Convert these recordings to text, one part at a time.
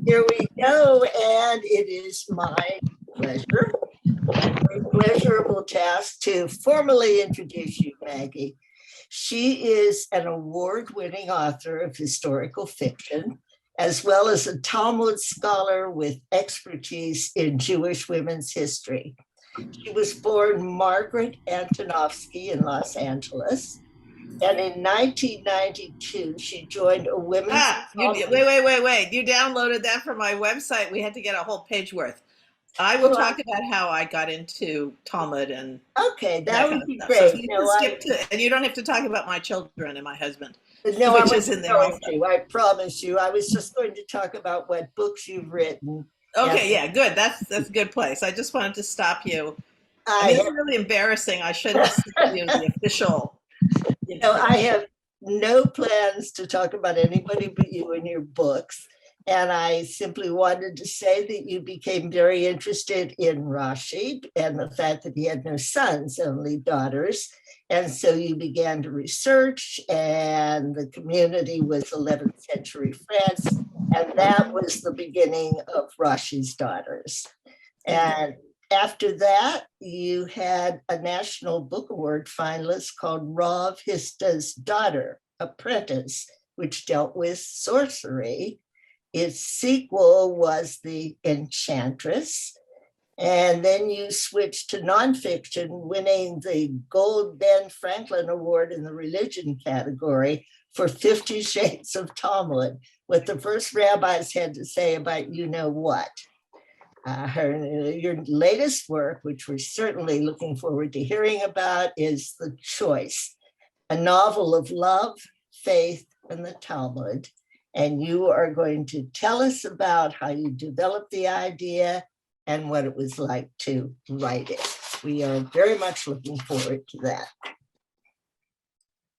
Here we go, and it is my pleasure, my pleasurable task to formally introduce you, Maggie. She is an award-winning author of historical fiction, as well as a Talmud scholar with expertise in Jewish women's history. She was born Margaret Antonovsky in Los Angeles, and in 1992, she joined a women's wait. You downloaded that from my website. We had to get a whole page worth. I will talk about how I got into Talmud and okay, that would be stuff. great. So you can skip to, and you don't have to talk about my children and my husband. No, I wasn't going to. I promise you. I was just going to talk about what books you've written. Okay, yeah, good. That's a good place. I just wanted to stop you. It's really embarrassing. I should have sent you the official. I have no plans to talk about anybody but you in your books. And I simply wanted to say that you became very interested in Rashi and the fact that he had no sons, only daughters. And so you began to research, and the community was 11th century France. And that was the beginning of Rashi's daughters. And after that, you had a National Book Award finalist called Rav Hista's Daughter, Apprentice, which dealt with sorcery. Its sequel was The Enchantress. And then you switched to nonfiction, winning the Gold Ben Franklin Award in the religion category for 50 Shades of Talmud, what the first rabbis had to say about you know what. Your latest work, which we're certainly looking forward to hearing about, is The Choice, a novel of love, faith, and the Talmud. And you are going to tell us about how you developed the idea and what it was like to write it. We are very much looking forward to that.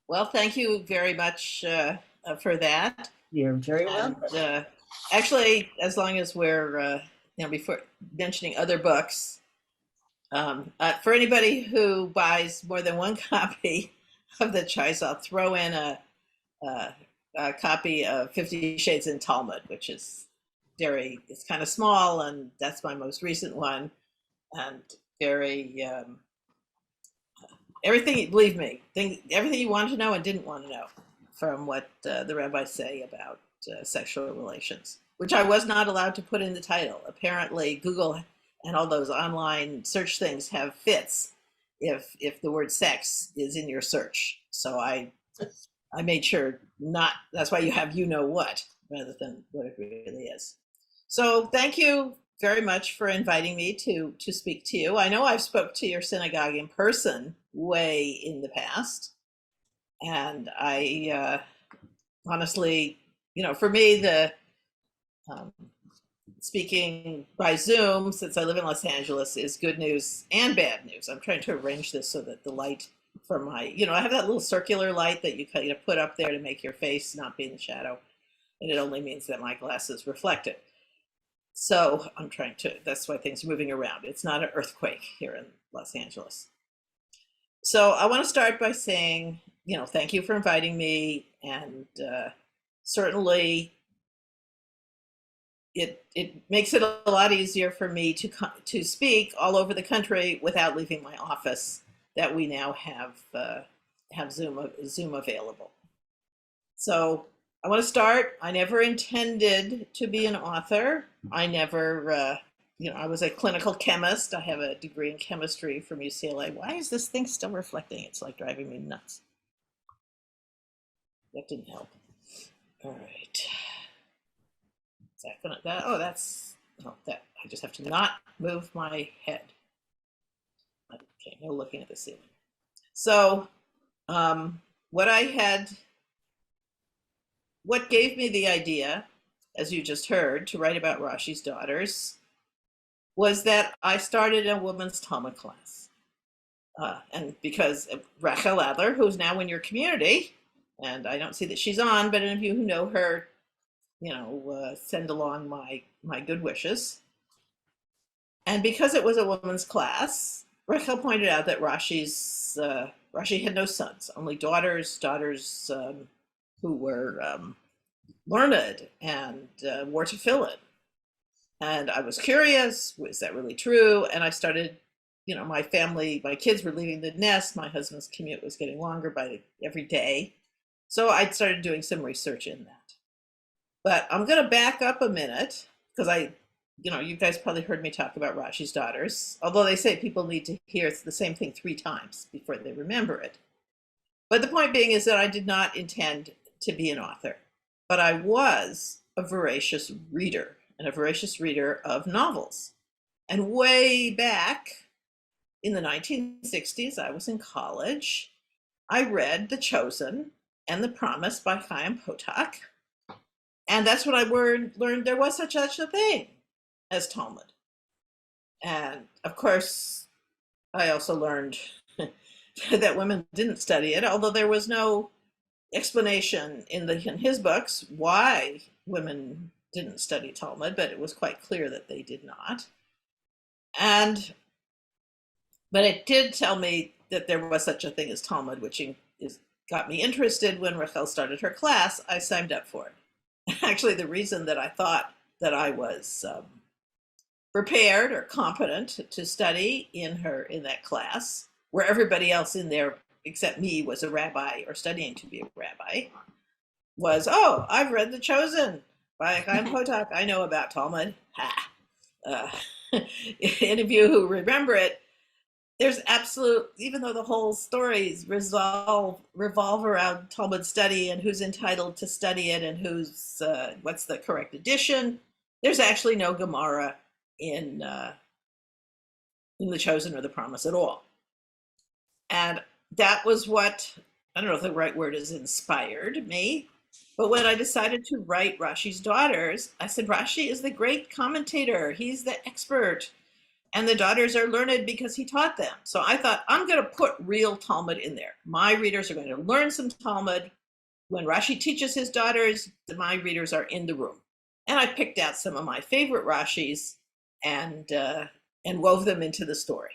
Well, thank you very much for that. You're very welcome. Actually, as long as we're, before mentioning other books, for anybody who buys more than one copy of The Choice, I'll throw in a copy of 50 Shades in Talmud, which is it's kind of small, and that's my most recent one, and very everything, believe me, everything you wanted to know and didn't want to know from what the rabbis say about sexual relations, which I was not allowed to put in the title. Apparently Google and all those online search things have fits if the word sex is in your search. So I made sure not, that's why you have you know what rather than what it really is. So thank you very much for inviting me to speak to you. I know I've spoke to your synagogue in person way in the past. And I honestly, for me, the speaking by Zoom, since I live in Los Angeles, is good news and bad news. I'm trying to arrange this so that the light from my, I have that little circular light that you kind of put up there to make your face not be in the shadow. And it only means that my glasses reflect it. So I'm trying to, that's why things are moving around. It's not an earthquake here in Los Angeles. So I want to start by saying, thank you for inviting me. And certainly it makes it a lot easier for me to speak all over the country without leaving my office, that we now have Zoom available. So I want to start. I never intended to be an author. I never, I was a clinical chemist. I have a degree in chemistry from UCLA. Why is this thing still reflecting? It's like driving me nuts. That didn't help. All right. Is that gonna, that, I just have to not move my head. Okay, no looking at the ceiling. So what gave me the idea, as you just heard, to write about Rashi's daughters was that I started a women's Talmud class. And because Rachel Adler, who's now in your community, and I don't see that she's on, but any of you who know her, send along my good wishes. And because it was a women's class, Rachel pointed out that Rashi had no sons, only daughters who were learned and wore tefillin And I was curious, was that really true? And I started, my kids were leaving the nest. My husband's commute was getting longer by every day. So I started doing some research in that. But I'm going to back up a minute because you guys probably heard me talk about Rashi's daughters, although they say people need to hear the same thing 3 times before they remember it. But the point being is that I did not intend to be an author, but I was a voracious reader, and a voracious reader of novels. And way back in the 1960s, I was in college. I read The Chosen and The Promise by Chaim Potok. And that's when I learned there was such a thing as Talmud. And of course, I also learned that women didn't study it, although there was no explanation in his books why women didn't study Talmud, but it was quite clear that they did not. But it did tell me that there was such a thing as Talmud, which got me interested. When Rachel started her class, I signed up for it. Actually, the reason that I thought that I was prepared or competent to study in that class, where everybody else in there except me was a rabbi or studying to be a rabbi, was, I've read The Chosen by Chaim Potok. I know about Talmud. Any of you who remember it, there's even though the whole stories revolve around Talmud study and who's entitled to study it and what's the correct edition, there's actually no Gemara in The Chosen or The Promise at all. And that was what, I don't know if the right word is inspired me, but when I decided to write Rashi's daughters, I said, Rashi is the great commentator. He's the expert. And the daughters are learned because he taught them. So I thought, I'm going to put real Talmud in there. My readers are going to learn some Talmud. When Rashi teaches his daughters, my readers are in the room. And I picked out some of my favorite Rashis and wove them into the story.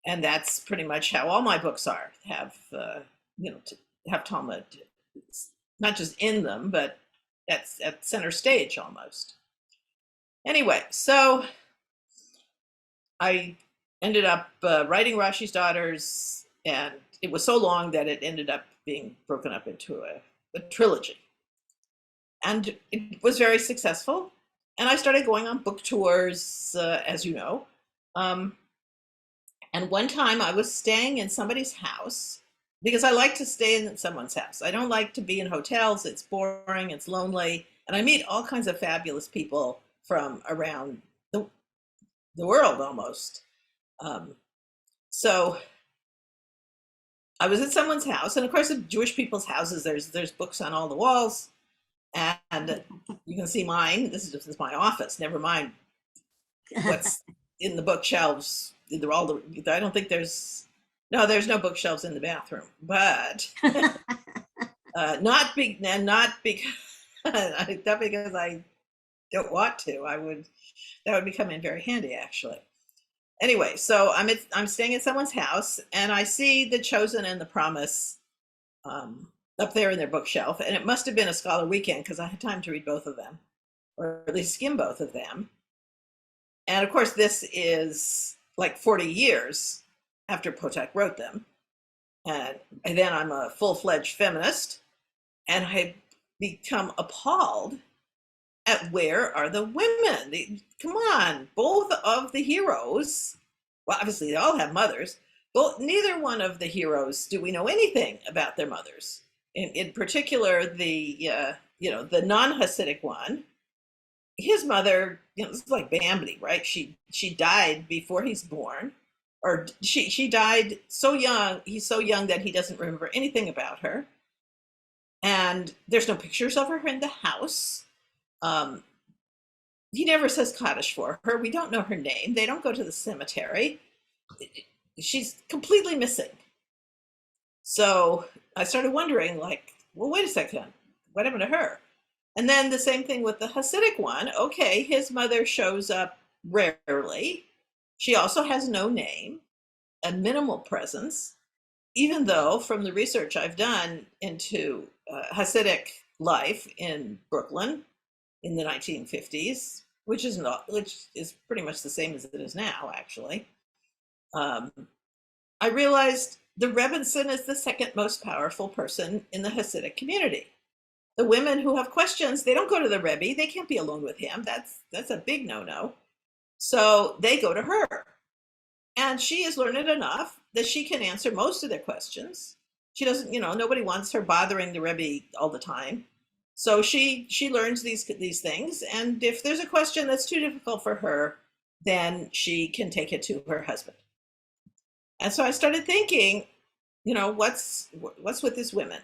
And that's pretty much how all my books have Talmud, not just in them, but that's at center stage almost. Anyway, so I ended up writing Rashi's daughters, and it was so long that it ended up being broken up into a trilogy. And it was very successful. And I started going on book tours, as you know. And one time I was staying in somebody's house because I like to stay in someone's house. I don't like to be in hotels. It's boring, it's lonely. And I meet all kinds of fabulous people from around the world almost. So I was at someone's house, and of course at Jewish people's houses, there's books on all the walls, and you can see mine. This is my office, never mind what's in the bookshelves. I don't think there's no bookshelves in the bathroom, but not because I don't want to. That would be coming very handy, actually. Anyway, so I'm staying at someone's house, and I see The Chosen and The Promise up there in their bookshelf, and it must have been a scholar weekend because I had time to read both of them, or at least skim both of them. And of course, this is like 40 years after Potok wrote them, and then I'm a full-fledged feminist, and I become appalled at where are the women? Come on, both of the heroes, well, obviously they all have mothers, but neither one of the heroes do we know anything about their mothers. In particular, the non-Hasidic one, his mother, it's like Bambi, right? She died before he's born, or she died so young. He's so young that he doesn't remember anything about her, and there's no pictures of her in the house. He never says Kaddish for her. We don't know her name. They don't go to the cemetery. She's completely missing. So I started wondering, well, wait a second, what happened to her? And then the same thing with the Hasidic one. Okay, his mother shows up rarely. She also has no name, a minimal presence, even though from the research I've done into Hasidic life in Brooklyn in the 1950s, which is pretty much the same as it is now, actually, I realized the Rebbitzin is the second most powerful person in the Hasidic community. The women who have questions, they don't go to the Rebbe. They can't be alone with him. That's a big no-no. So they go to her. And she is learned enough that she can answer most of their questions. She doesn't, nobody wants her bothering the Rebbe all the time. So she learns these things. And if there's a question that's too difficult for her, then she can take it to her husband. And so I started thinking, what's with these women?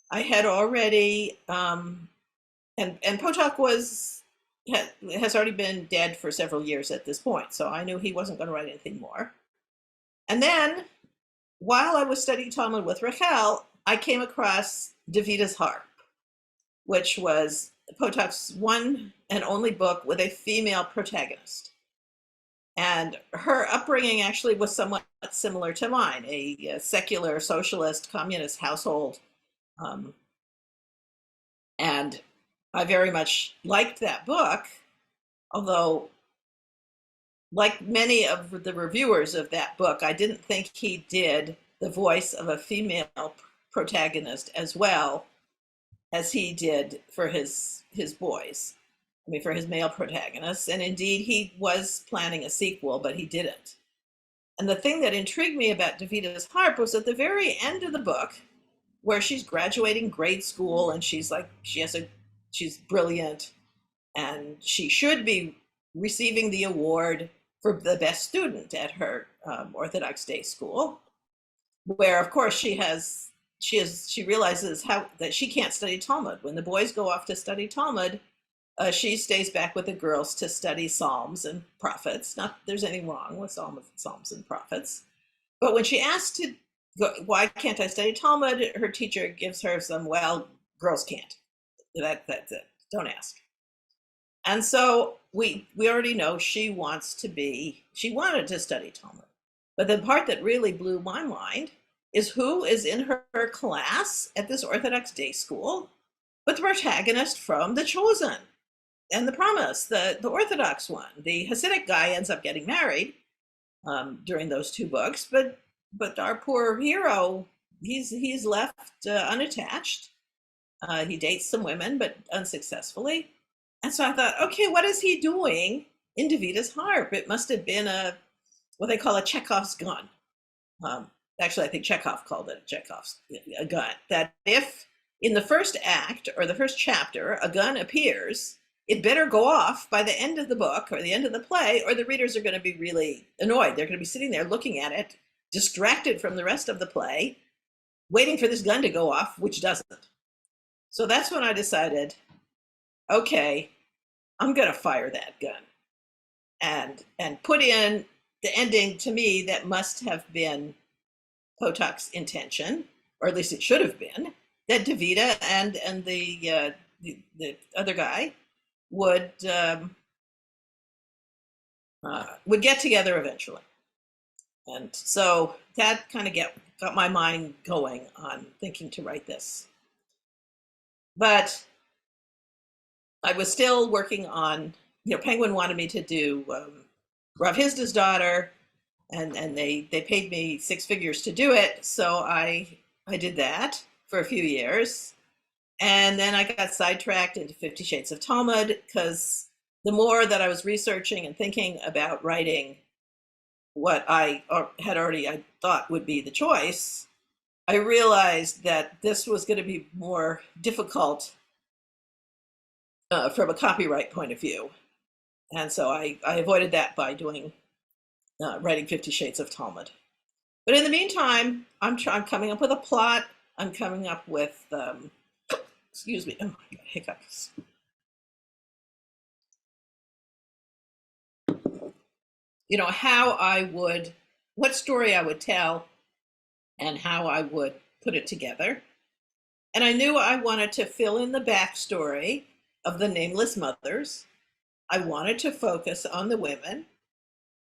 I had already, and Potok has already been dead for several years at this point, so I knew he wasn't going to write anything more. And then, while I was studying Talmud with Rachel, I came across Davita's Harp, which was Potok's one and only book with a female protagonist. And her upbringing actually was somewhat similar to mine, a secular, socialist, communist household. And I very much liked that book, although, like many of the reviewers of that book, I didn't think he did the voice of a female protagonist as well as he did for his boys. For his male protagonists. And indeed, he was planning a sequel, but he didn't. And the thing that intrigued me about Davita's Harp was at the very end of the book, where she's graduating grade school and she's brilliant and she should be receiving the award for the best student at her Orthodox day school, where of course she realizes that she can't study Talmud. When the boys go off to study Talmud, she stays back with the girls to study Psalms and Prophets. Not that there's anything wrong with Psalms and Prophets. But when she asks to go, why can't I study Talmud? Her teacher gives her well, girls can't. That's it. Don't ask. And so we already know she wanted to study Talmud. But the part that really blew my mind is who is in her class at this Orthodox day school, but the protagonist from The Chosen and The Promise, the Orthodox one. The Hasidic guy ends up getting married during those two books, but our poor hero, he's left unattached. He dates some women, but unsuccessfully. And so I thought, okay, what is he doing in Davita's Harp? It must have been what they call a Chekhov's gun. Actually, I think Chekhov called it a gun. That if in the first act or the first chapter, a gun appears, it better go off by the end of the book or the end of the play, or the readers are going to be really annoyed. They're going to be sitting there looking at it, distracted from the rest of the play, waiting for this gun to go off, which doesn't. So that's when I decided, okay, I'm going to fire that gun and put in the ending to me that must have been Potok's intention, or at least it should have been, that Davita and the other guy would get together eventually. And so that kind of got my mind going on thinking to write this. But I was still working on, Penguin wanted me to do Rav Hizda's daughter, and they paid me 6 figures to do it. So I did that for a few years. And then I got sidetracked into 50 Shades of Talmud, because the more that I was researching and thinking about writing what I thought would be the choice, I realized that this was going to be more difficult from a copyright point of view. And so I avoided that by writing 50 Shades of Talmud. But in the meantime, I'm coming up with a plot. I'm coming up with, excuse me, oh, I got hiccups. What story I would tell and how I would put it together. And I knew I wanted to fill in the backstory of the nameless mothers. I wanted to focus on the women.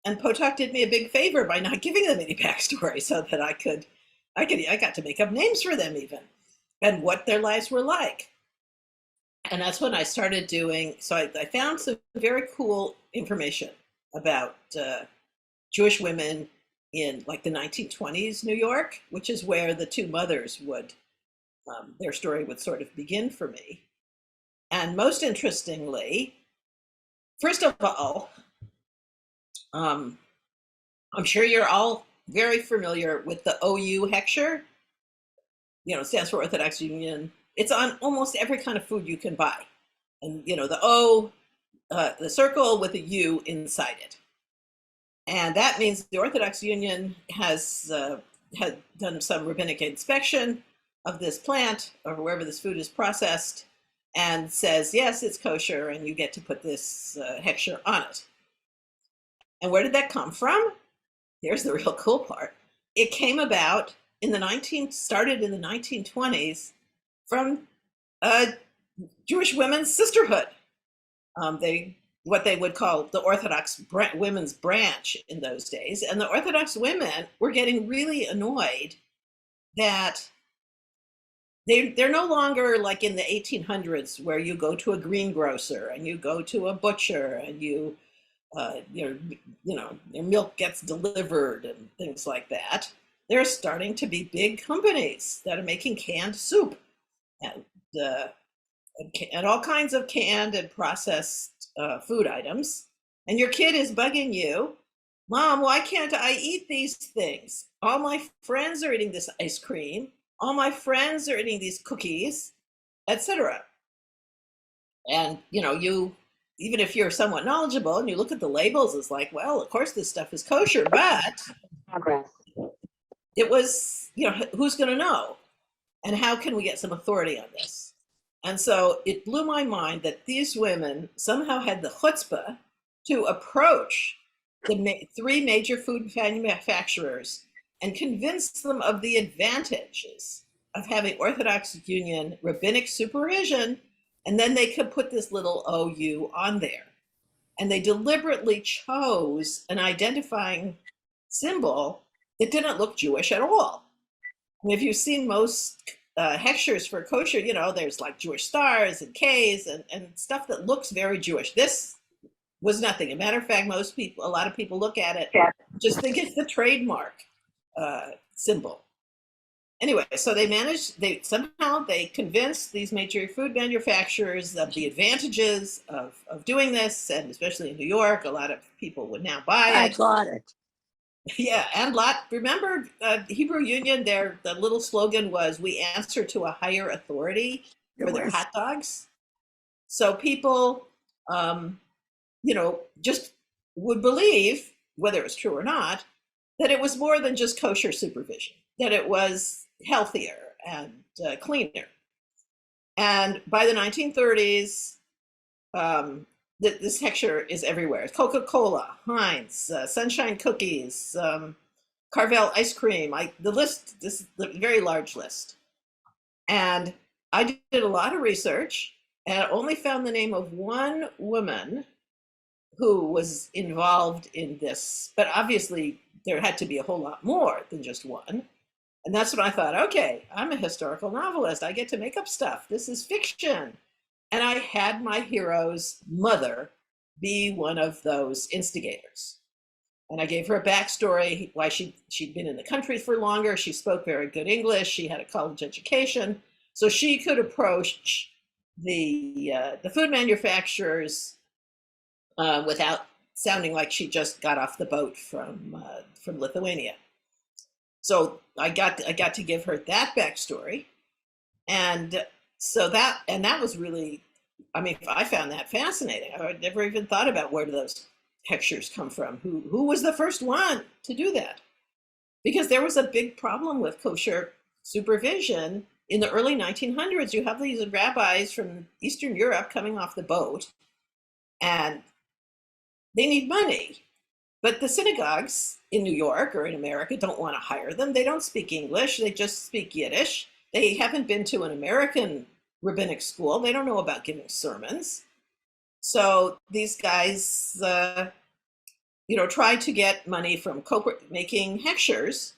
And Potok did me a big favor by not giving them any backstory, so that I got to make up names for them even, and what their lives were like. And that's when I started doing, so I found some very cool information about Jewish women in like the 1920s New York, which is where the two mothers would, their story would sort of begin for me. And most interestingly, first of all, um, I'm sure you're all very familiar with the OU hechsher. It stands for Orthodox Union. It's on almost every kind of food you can buy. And, the O, the circle with a U inside it. And that means the Orthodox Union has had done some rabbinic inspection of this plant or wherever this food is processed and says, yes, it's kosher, and you get to put this hechsher on it. And where did that come from? Here's the real cool part. It came about started in the 1920s from Jewish women's sisterhood. What they would call the Orthodox women's branch in those days. And the Orthodox women were getting really annoyed that they're no longer like in the 1800s where you go to a greengrocer and you go to a butcher and your milk gets delivered and things like that. There's starting to be big companies that are making canned soup and all kinds of canned and processed food items. And your kid is bugging you, Mom, why can't I eat these things? All my friends are eating this ice cream. All my friends are eating these cookies, etc. And, even if you're somewhat knowledgeable and you look at the labels, it's like, well, of course this stuff is kosher, but it was, who's going to know? And how can we get some authority on this? And so it blew my mind that these women somehow had the chutzpah to approach the three major food manufacturers and convince them of the advantages of having Orthodox Union rabbinic supervision, and then they could put this little OU on there. And they deliberately chose an identifying symbol that didn't look Jewish at all. I mean, if you've seen most hechshers for kosher, there's like Jewish stars and Ks and stuff that looks very Jewish. This was nothing. As a matter of fact, a lot of people look at it, just think it's the trademark symbol. Anyway, so they convinced these major food manufacturers of the advantages of doing this, and especially in New York, a lot of people would now buy it. I got it. Yeah, and remember Hebrew Union, the little slogan was, we answer to a higher authority for their hot dogs. So people, just would believe, whether it's true or not, that it was more than just kosher supervision, that it was healthier and cleaner. And by the 1930s, this hechsher is everywhere. Coca-Cola, Heinz, Sunshine Cookies, Carvel ice cream. This is a very large list. And I did a lot of research and only found the name of one woman who was involved in this. But obviously, there had to be a whole lot more than just one. And that's when I thought, okay, I'm a historical novelist. I get to make up stuff. This is fiction. And I had my hero's mother be one of those instigators. And I gave her a backstory, why she'd been in the country for longer. She spoke very good English. She had a college education. So she could approach the food manufacturers without sounding like she just got off the boat from Lithuania. So I got to give her that backstory. And so that was really, I found that fascinating. I had never even thought about where do those hechshers come from. Who was the first one to do that? Because there was a big problem with kosher supervision in the early 1900s. You have these rabbis from Eastern Europe coming off the boat, and they need money. But the synagogues in New York or in America don't want to hire them. They don't speak English. They just speak Yiddish. They haven't been to an American rabbinic school. They don't know about giving sermons. So these guys, try to get money from making hechshers,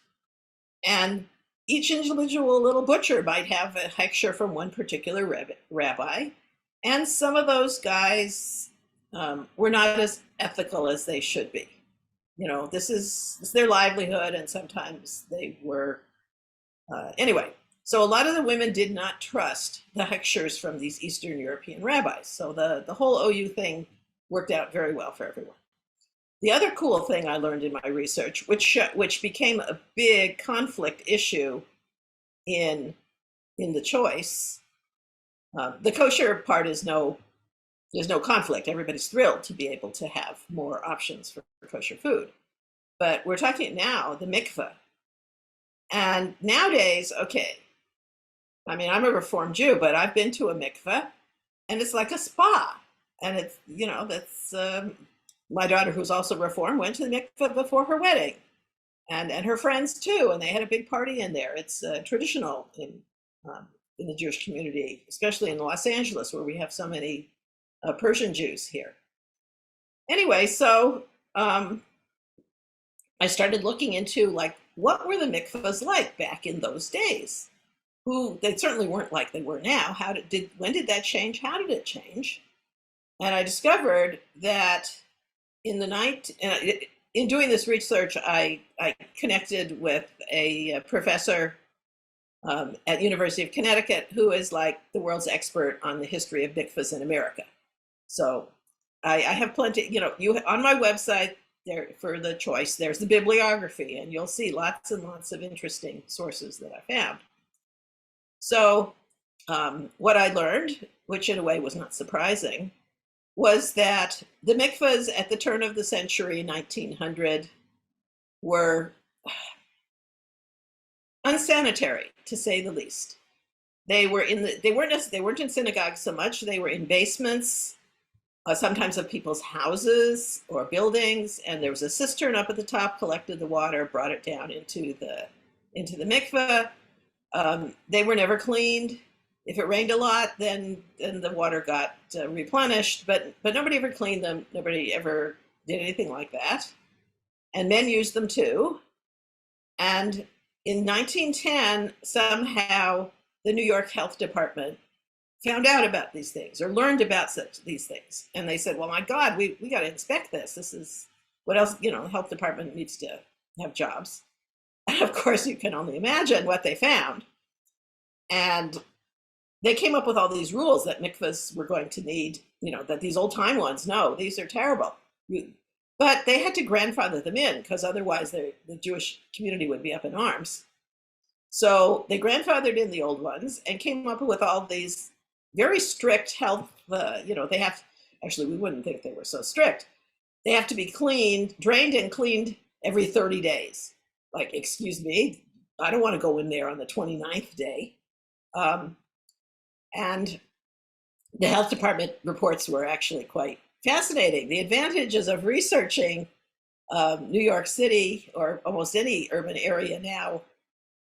and each individual little butcher might have a hechsher from one particular rabbi, And some of those guys were not as ethical as they should be. This is their livelihood, and sometimes they were. Anyway, so a lot of the women did not trust the lectures from these Eastern European rabbis. So the whole OU thing worked out very well for everyone. The other cool thing I learned in my research, which became a big conflict issue in the choice, the kosher part there's no conflict. Everybody's thrilled to be able to have more options for kosher food. But we're talking now the mikveh. And nowadays, okay, I mean, I'm a Reformed Jew, but I've been to a mikveh, and it's like a spa. And it's, that's my daughter, who's also Reformed, went to the mikveh before her wedding, and her friends too, and they had a big party in there. It's traditional in the Jewish community, especially in Los Angeles, where we have so many Persian Jews here. Anyway, so I started looking into, like, what were the mikvahs like back in those days? They certainly weren't like they were now. When did that change? How did it change? And I discovered that in doing this research, I connected with a professor at University of Connecticut who is like the world's expert on the history of mikvahs in America. So I have plenty, on my website there for the choice, there's the bibliography, and you'll see lots and lots of interesting sources that I found. So what I learned, which in a way was not surprising, was that the mikvahs at the turn of the century, 1900, were unsanitary, to say the least. They weren't in synagogues so much. They were in basements, sometimes of people's houses or buildings, and there was a cistern up at the top, collected the water, brought it down into the mikveh. They were never cleaned. If it rained a lot, then the water got replenished, but nobody ever cleaned them. Nobody ever did anything like that. And men used them too. And in 1910, somehow the New York Health Department found out about these things or learned about these things. And they said, well, my God, we got to inspect this. This is what else, the health department needs to have jobs. And of course, you can only imagine what they found. And they came up with all these rules that mikvahs were going to need, that these old time ones, no, these are terrible. But they had to grandfather them in, because otherwise the Jewish community would be up in arms. So they grandfathered in the old ones and came up with all these very strict health, they have, actually, we wouldn't think they were so strict. They have to be drained and cleaned every 30 days. Like, excuse me, I don't want to go in there on the 29th day. And the health department reports were actually quite fascinating. The advantages of researching New York City or almost any urban area now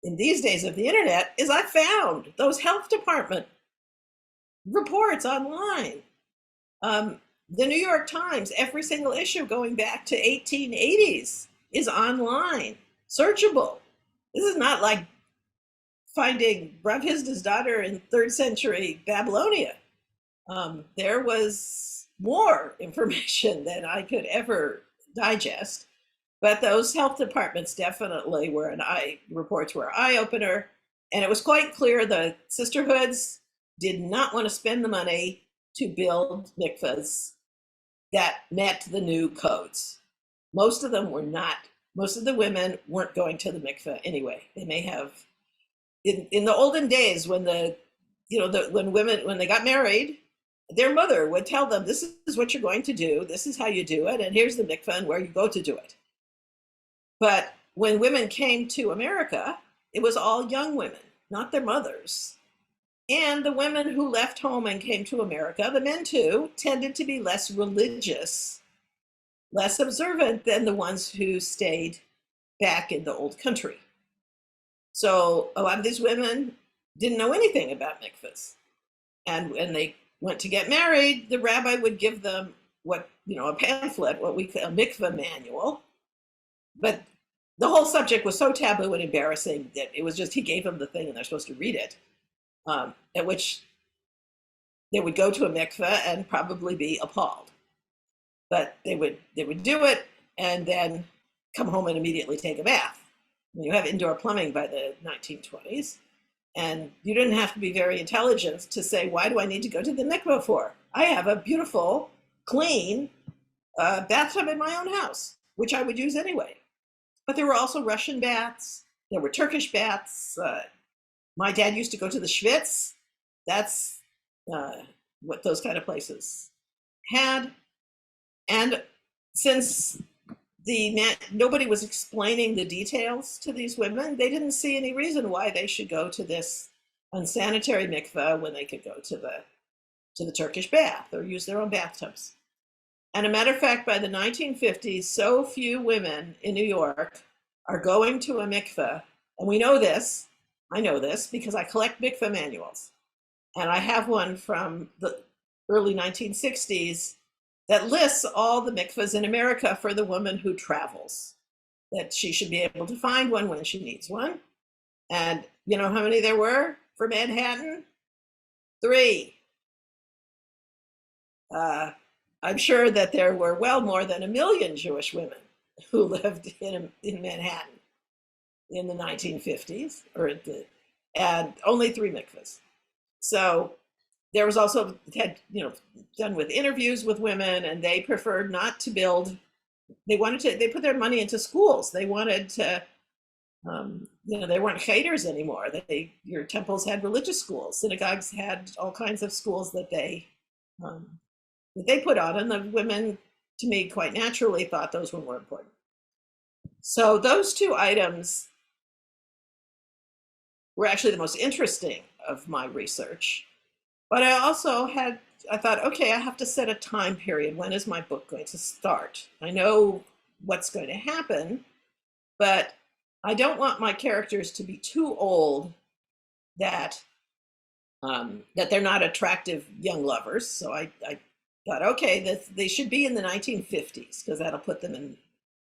in these days of the internet is I found those health department reports online. The New York Times, every single issue going back to 1880s is online, searchable. This is not like finding Rav Hizda's daughter in 3rd century Babylonia. There was more information than I could ever digest, but those health departments definitely reports were eye-opener, and it was quite clear the sisterhoods did not want to spend the money to build mikvahs that met the new codes. Most of them were not. Most of the women weren't going to the mikveh anyway. They may have, in the olden days when when they got married, their mother would tell them, this is what you're going to do, this is how you do it, and here's the mikveh and where you go to do it. But when women came to America, it was all young women, not their mothers. And the women who left home and came to America, the men too, tended to be less religious, less observant than the ones who stayed back in the old country. So a lot of these women didn't know anything about mikvahs. And when they went to get married, the rabbi would give them a pamphlet, what we call a mikvah manual. But the whole subject was so taboo and embarrassing that it was just, he gave them the thing and they're supposed to read it. At which they would go to a mikveh and probably be appalled. But they would do it and then come home and immediately take a bath. You have indoor plumbing by the 1920s, and you didn't have to be very intelligent to say, why do I need to go to the mikveh for? I have a beautiful, clean bathtub in my own house, which I would use anyway. But there were also Russian baths. There were Turkish baths. My dad used to go to the Schwitz. That's what those kind of places had. And since nobody was explaining the details to these women, they didn't see any reason why they should go to this unsanitary mikveh when they could go to the Turkish bath or use their own bathtubs. And a matter of fact, by the 1950s, so few women in New York are going to a mikveh, and we know this, I know this, because I collect mikveh manuals. And I have one from the early 1960s that lists all the mikvahs in America for the woman who travels, that she should be able to find one when she needs one. And you know how many there were for Manhattan? 3. I'm sure that there were well more than 1 million Jewish women who lived in Manhattan in the 1950s, and only 3 mikvahs. So there was also done with interviews with women, and they preferred not to build. They put their money into schools. They wanted to, they weren't cheters anymore. Your temples had religious schools. Synagogues had all kinds of schools that they put on, and the women, to me, quite naturally thought those were more important. So those 2 items were actually the most interesting of my research. But I thought, okay, I have to set a time period. When is my book going to start? I know what's going to happen, but I don't want my characters to be too old that they're not attractive young lovers. So I thought, okay, they should be in the 1950s, because that'll put them in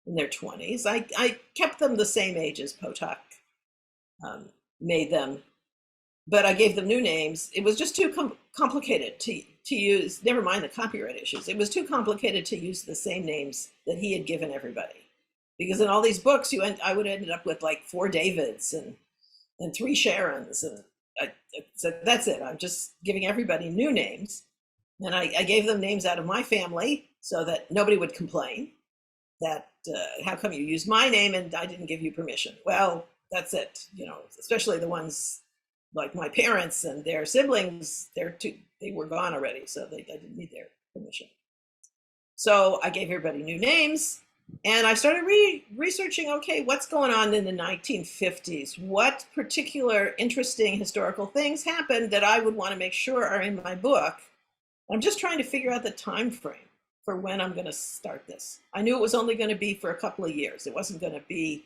their 20s. I kept them the same age as Potok made them, but I gave them new names. It was just too complicated to use, never mind the copyright issues. It was too complicated to use the same names that he had given everybody. Because in all these books, I would have ended up with like 4 Davids and 3 Sharons. And I said, that's it. I'm just giving everybody new names. And I gave them names out of my family so that nobody would complain that, how come you used my name and I didn't give you permission? Well, that's it. Especially the ones like my parents and their siblings, they were gone already, so I didn't need their permission. So I gave everybody new names, and I started researching, okay, what's going on in the 1950s? What particular interesting historical things happened that I would want to make sure are in my book? I'm just trying to figure out the time frame for when I'm going to start this. I knew it was only going to be for a couple of years. It wasn't going to be,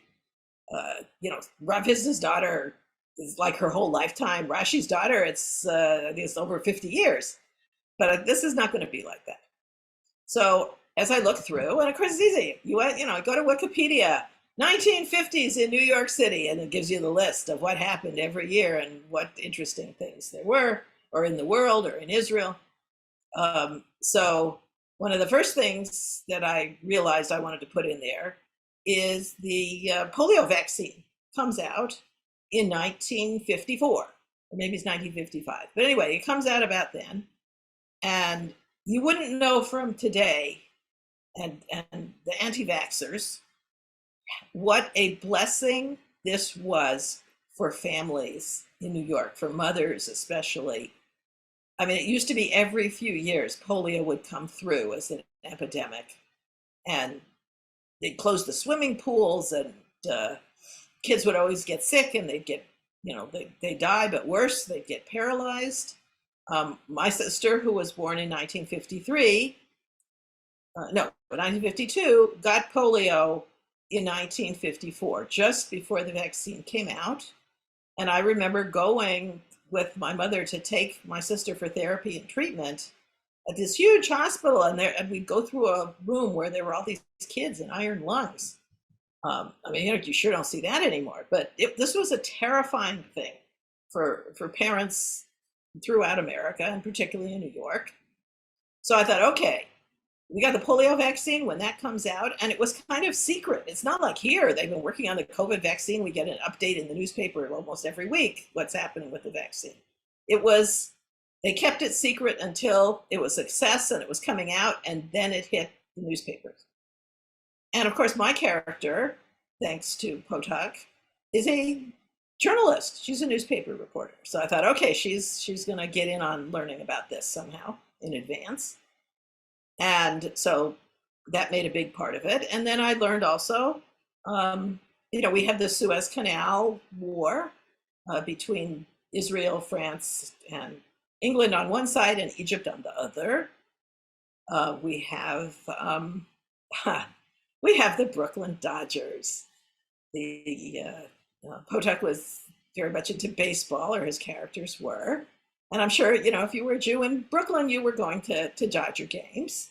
Rav Hizda's daughter is like her whole lifetime. Rashi's daughter, it's over 50 years. But this is not going to be like that. So as I look through, and of course it's easy. Go to Wikipedia, 1950s in New York City, and it gives you the list of what happened every year and what interesting things there were, or in the world, or in Israel. So one of the first things that I realized I wanted to put in there is the polio vaccine comes out in 1954, or maybe it's 1955. But anyway, it comes out about then. And you wouldn't know from today and the anti-vaxxers what a blessing this was for families in New York, for mothers especially. I mean, it used to be every few years polio would come through as an epidemic, and they'd close the swimming pools, and kids would always get sick, and they'd get, they die, but worse, they'd get paralyzed. My sister, who was born in 1952, got polio in 1954, just before the vaccine came out. And I remember going with my mother to take my sister for therapy and treatment at this huge hospital, and we'd go through a room where there were all these kids in iron lungs. You sure don't see that anymore. But this was a terrifying thing for parents throughout America, and particularly in New York. So I thought, okay, we got the polio vaccine when that comes out, and it was kind of secret. It's not like here, they've been working on the COVID vaccine. We get an update in the newspaper almost every week, what's happening with the vaccine. They kept it secret until it was a success and it was coming out, and then it hit the newspapers. And of course, my character, thanks to Potok, is a journalist. She's a newspaper reporter. So I thought, okay, she's going to get in on learning about this somehow in advance. And so that made a big part of it. And then I learned also, we had the Suez Canal War between Israel, France, and England on one side and Egypt on the other. We have the Brooklyn Dodgers. Potok was very much into baseball, or his characters were. And I'm sure, if you were a Jew in Brooklyn, you were going to Dodger games.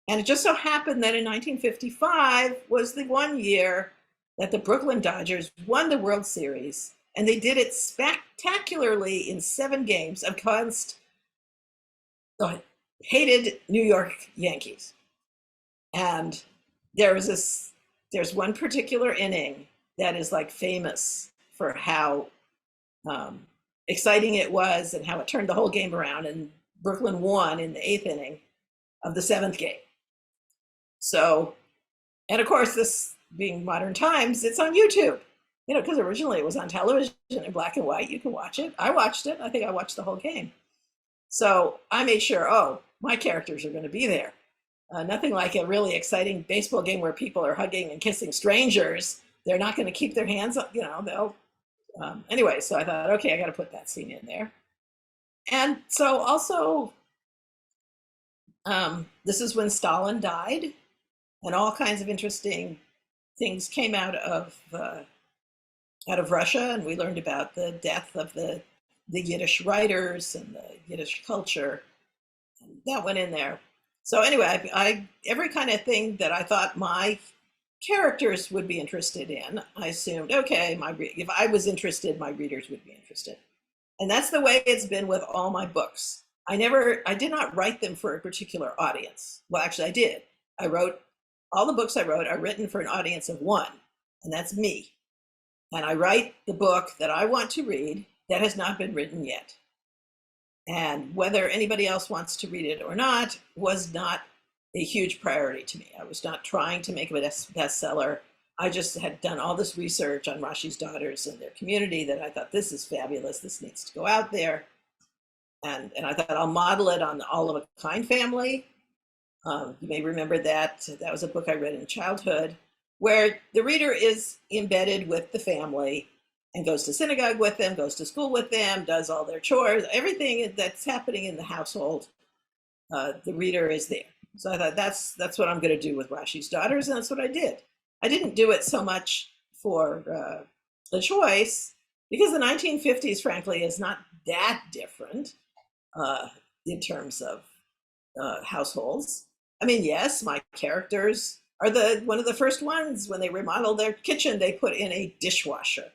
And it just so happened that in 1955 was the one year that the Brooklyn Dodgers won the World Series. And they did it spectacularly in 7 games against the hated New York Yankees. And there's one particular inning that is like famous for how exciting it was and how it turned the whole game around. And Brooklyn won in the 8th inning of the 7th game. So, and of course, this being modern times, it's on YouTube, because originally it was on television in black and white. You can watch it. I watched it. I think I watched the whole game. So I made sure, my characters are going to be there. Nothing like a really exciting baseball game where people are hugging and kissing strangers. They're not going to keep their hands up, they'll, anyway, so I thought, okay, I got to put that scene in there. And so also, this is when Stalin died, and all kinds of interesting things came out of Russia, and we learned about the death of the Yiddish writers and the Yiddish culture, and that went in there. So anyway, I every kind of thing that I thought my characters would be interested in, I assumed, okay, if I was interested, my readers would be interested. And that's the way it's been with all my books. I did not write them for a particular audience. Well, actually I did. All the books I wrote are written for an audience of one, and that's me. And I write the book that I want to read that has not been written yet. And whether anybody else wants to read it or not was not a huge priority to me. I was not trying to make it a bestseller. I just had done all this research on Rashi's daughters and their community that I thought, this is fabulous. This needs to go out there. And I thought I'll model it on the All of a Kind family. You may remember that. That was a book I read in childhood, where the reader is embedded with the family and goes to synagogue with them, goes to school with them, does all their chores, everything that's happening in the household, the reader is there. So I thought that's what I'm going to do with Rashi's daughters, and that's what I did. I didn't do it so much for the choice, because the 1950s, frankly, is not that different in terms of households. I mean, yes, my characters are one of the first ones. When they remodeled their kitchen, they put in a dishwasher,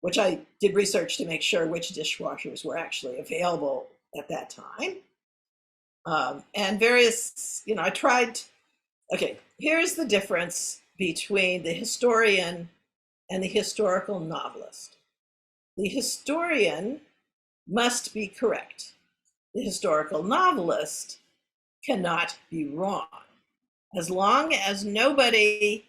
which I did research to make sure which dishwashers were actually available at that time. And various, I tried, okay, here's the difference between the historian and the historical novelist. The historian must be correct. The historical novelist cannot be wrong. As long as nobody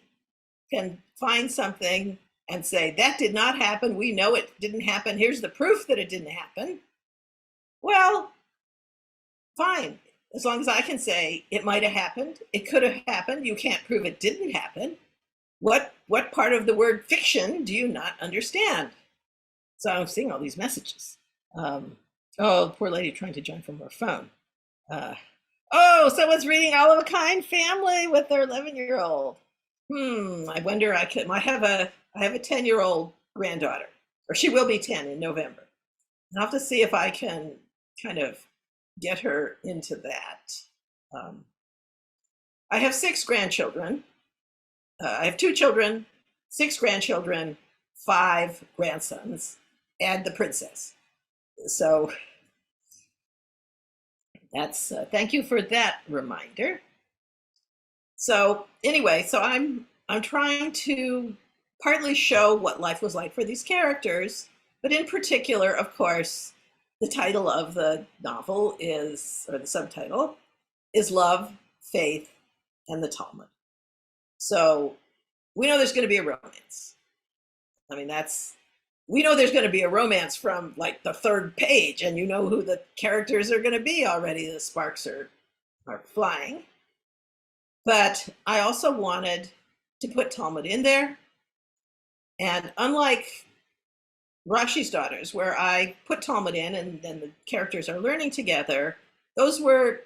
can find something and say, that did not happen, we know it didn't happen, here's the proof that it didn't happen, well, fine. As long as I can say it might have happened, it could have happened, you can't prove it didn't happen. What part of the word fiction do you not understand? So I'm seeing all these messages. Poor lady trying to join from her phone. Someone's reading All of a Kind family with their 11-year-old. I wonder, I have a 10-year-old granddaughter, or she will be 10 in November. I'll have to see if I can kind of get her into that. I have 6 grandchildren. I have 2 children, 6 grandchildren, 5 grandsons, and the princess. So That's thank you for that reminder. So anyway, so I'm trying to partly show what life was like for these characters, but in particular, of course, the title of the novel is, or the subtitle, is Love, Faith, and the Talmud. So we know there's going to be a romance. I mean, we know there's going to be a romance from like the third page, and you know who the characters are going to be already. The sparks are flying. But I also wanted to put Talmud in there. And unlike Rashi's Daughters, where I put Talmud in and then the characters are learning together, those were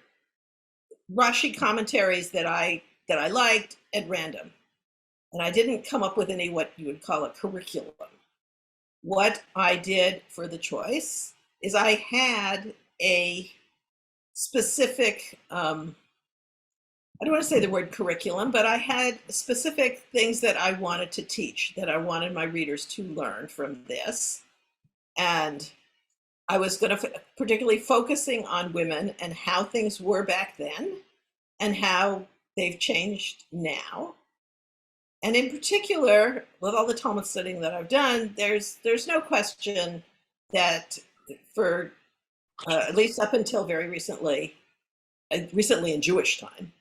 Rashi commentaries that I liked at random. And I didn't come up with any what you would call a curriculum. What I did for the choice is I had a specific, I don't want to say the word curriculum, but I had specific things that I wanted to teach, that I wanted my readers to learn from this. And I was going to particularly focusing on women and how things were back then and how they've changed now. And in particular, with all the Talmud studying that I've done, there's no question that for at least up until very recently in Jewish time,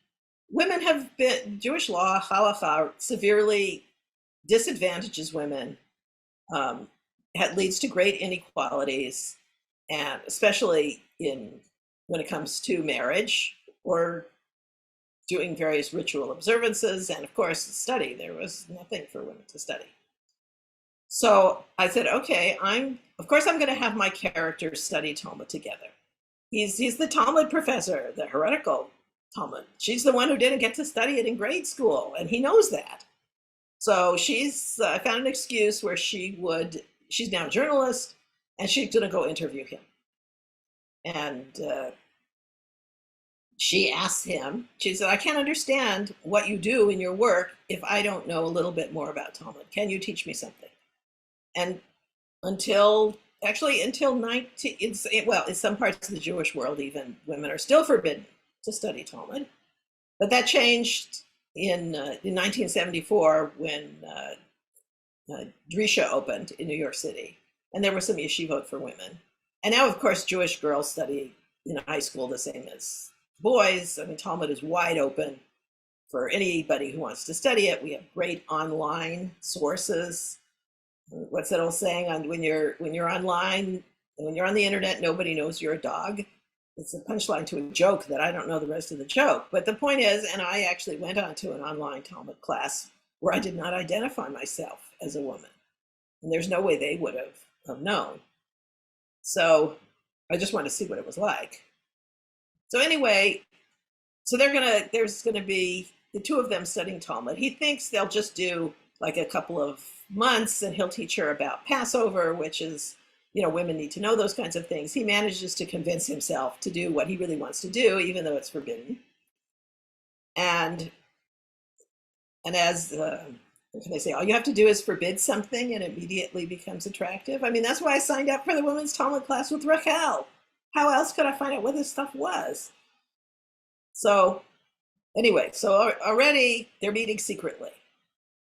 women have been, Jewish law, halakha, severely disadvantages women. It leads to great inequalities, and especially when it comes to marriage or doing various ritual observances, and of course, study. There was nothing for women to study. So I said, okay, of course I'm going to have my characters study Talmud together. He's the Talmud professor, the heretical Talmud. She's the one who didn't get to study it in grade school, and he knows that. So I found an excuse where she's now a journalist, and she's going to go interview him. And she asked him, she said, I can't understand what you do in your work if I don't know a little bit more about Talmud. Can you teach me something? And until 19, in some parts of the Jewish world, even women are still forbidden to study Talmud. But that changed in 1974 when Drisha opened in New York City. And there were some yeshivot for women. And now, of course, Jewish girls study in high school the same as boys. I mean, Talmud is wide open for anybody who wants to study it. We have great online sources. What's that old saying? When you're online, when you're on the internet, nobody knows you're a dog. It's a punchline to a joke that I don't know the rest of the joke. But the point is, and I actually went on to an online Talmud class where I did not identify myself as a woman. And there's no way they would have known. So I just wanted to see what it was like. So anyway, there's gonna be the two of them studying Talmud. He thinks they'll just do like a couple of months and he'll teach her about Passover, which is, women need to know those kinds of things. He manages to convince himself to do what he really wants to do, even though it's forbidden. And as, what can I say? All you have to do is forbid something and it immediately becomes attractive. I mean, that's why I signed up for the women's Talmud class with Rachel. How else could I find out what this stuff was? So anyway, so already they're meeting secretly.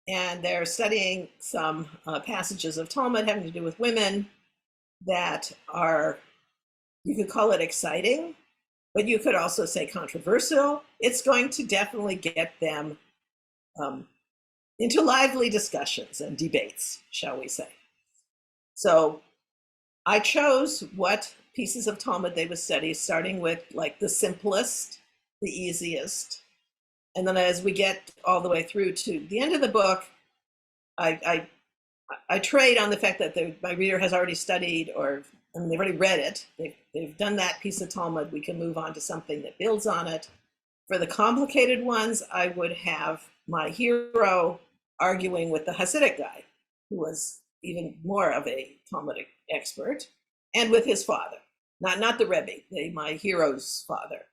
And they're studying some passages of Talmud having to do with women that are, you could call it exciting, but you could also say controversial. It's going to definitely get them into lively discussions and debates, shall we say. So I chose what pieces of Talmud they would study, starting with like the simplest, the easiest. And then as we get all the way through to the end of the book, I trade on the fact that my reader has already studied, they've already read it. They've done that piece of Talmud. We can move on to something that builds on it. For the complicated ones, I would have my hero arguing with the Hasidic guy, who was even more of a Talmudic expert, and with his father, not the Rebbe, my hero's father.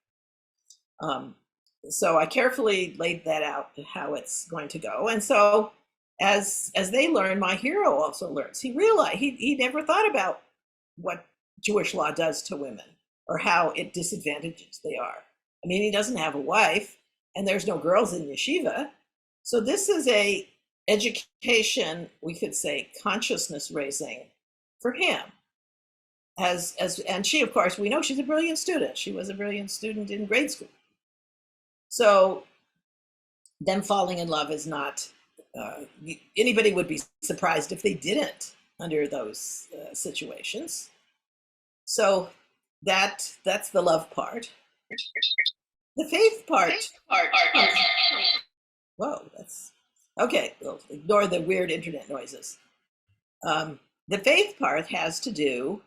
So I carefully laid that out, how it's going to go. And so as they learn, my hero also learns. He realized he never thought about what Jewish law does to women. or how disadvantaged they are. I mean, he doesn't have a wife, and there's no girls in yeshiva. So this is a education, we could say, consciousness raising for him. And she, of course, we know she's a brilliant student. She was a brilliant student in grade school. So them falling in love is not, anybody would be surprised if they didn't under those situations. So that's the love part. The faith part. Whoa, that's okay. We'll ignore the weird internet noises. The faith part has to do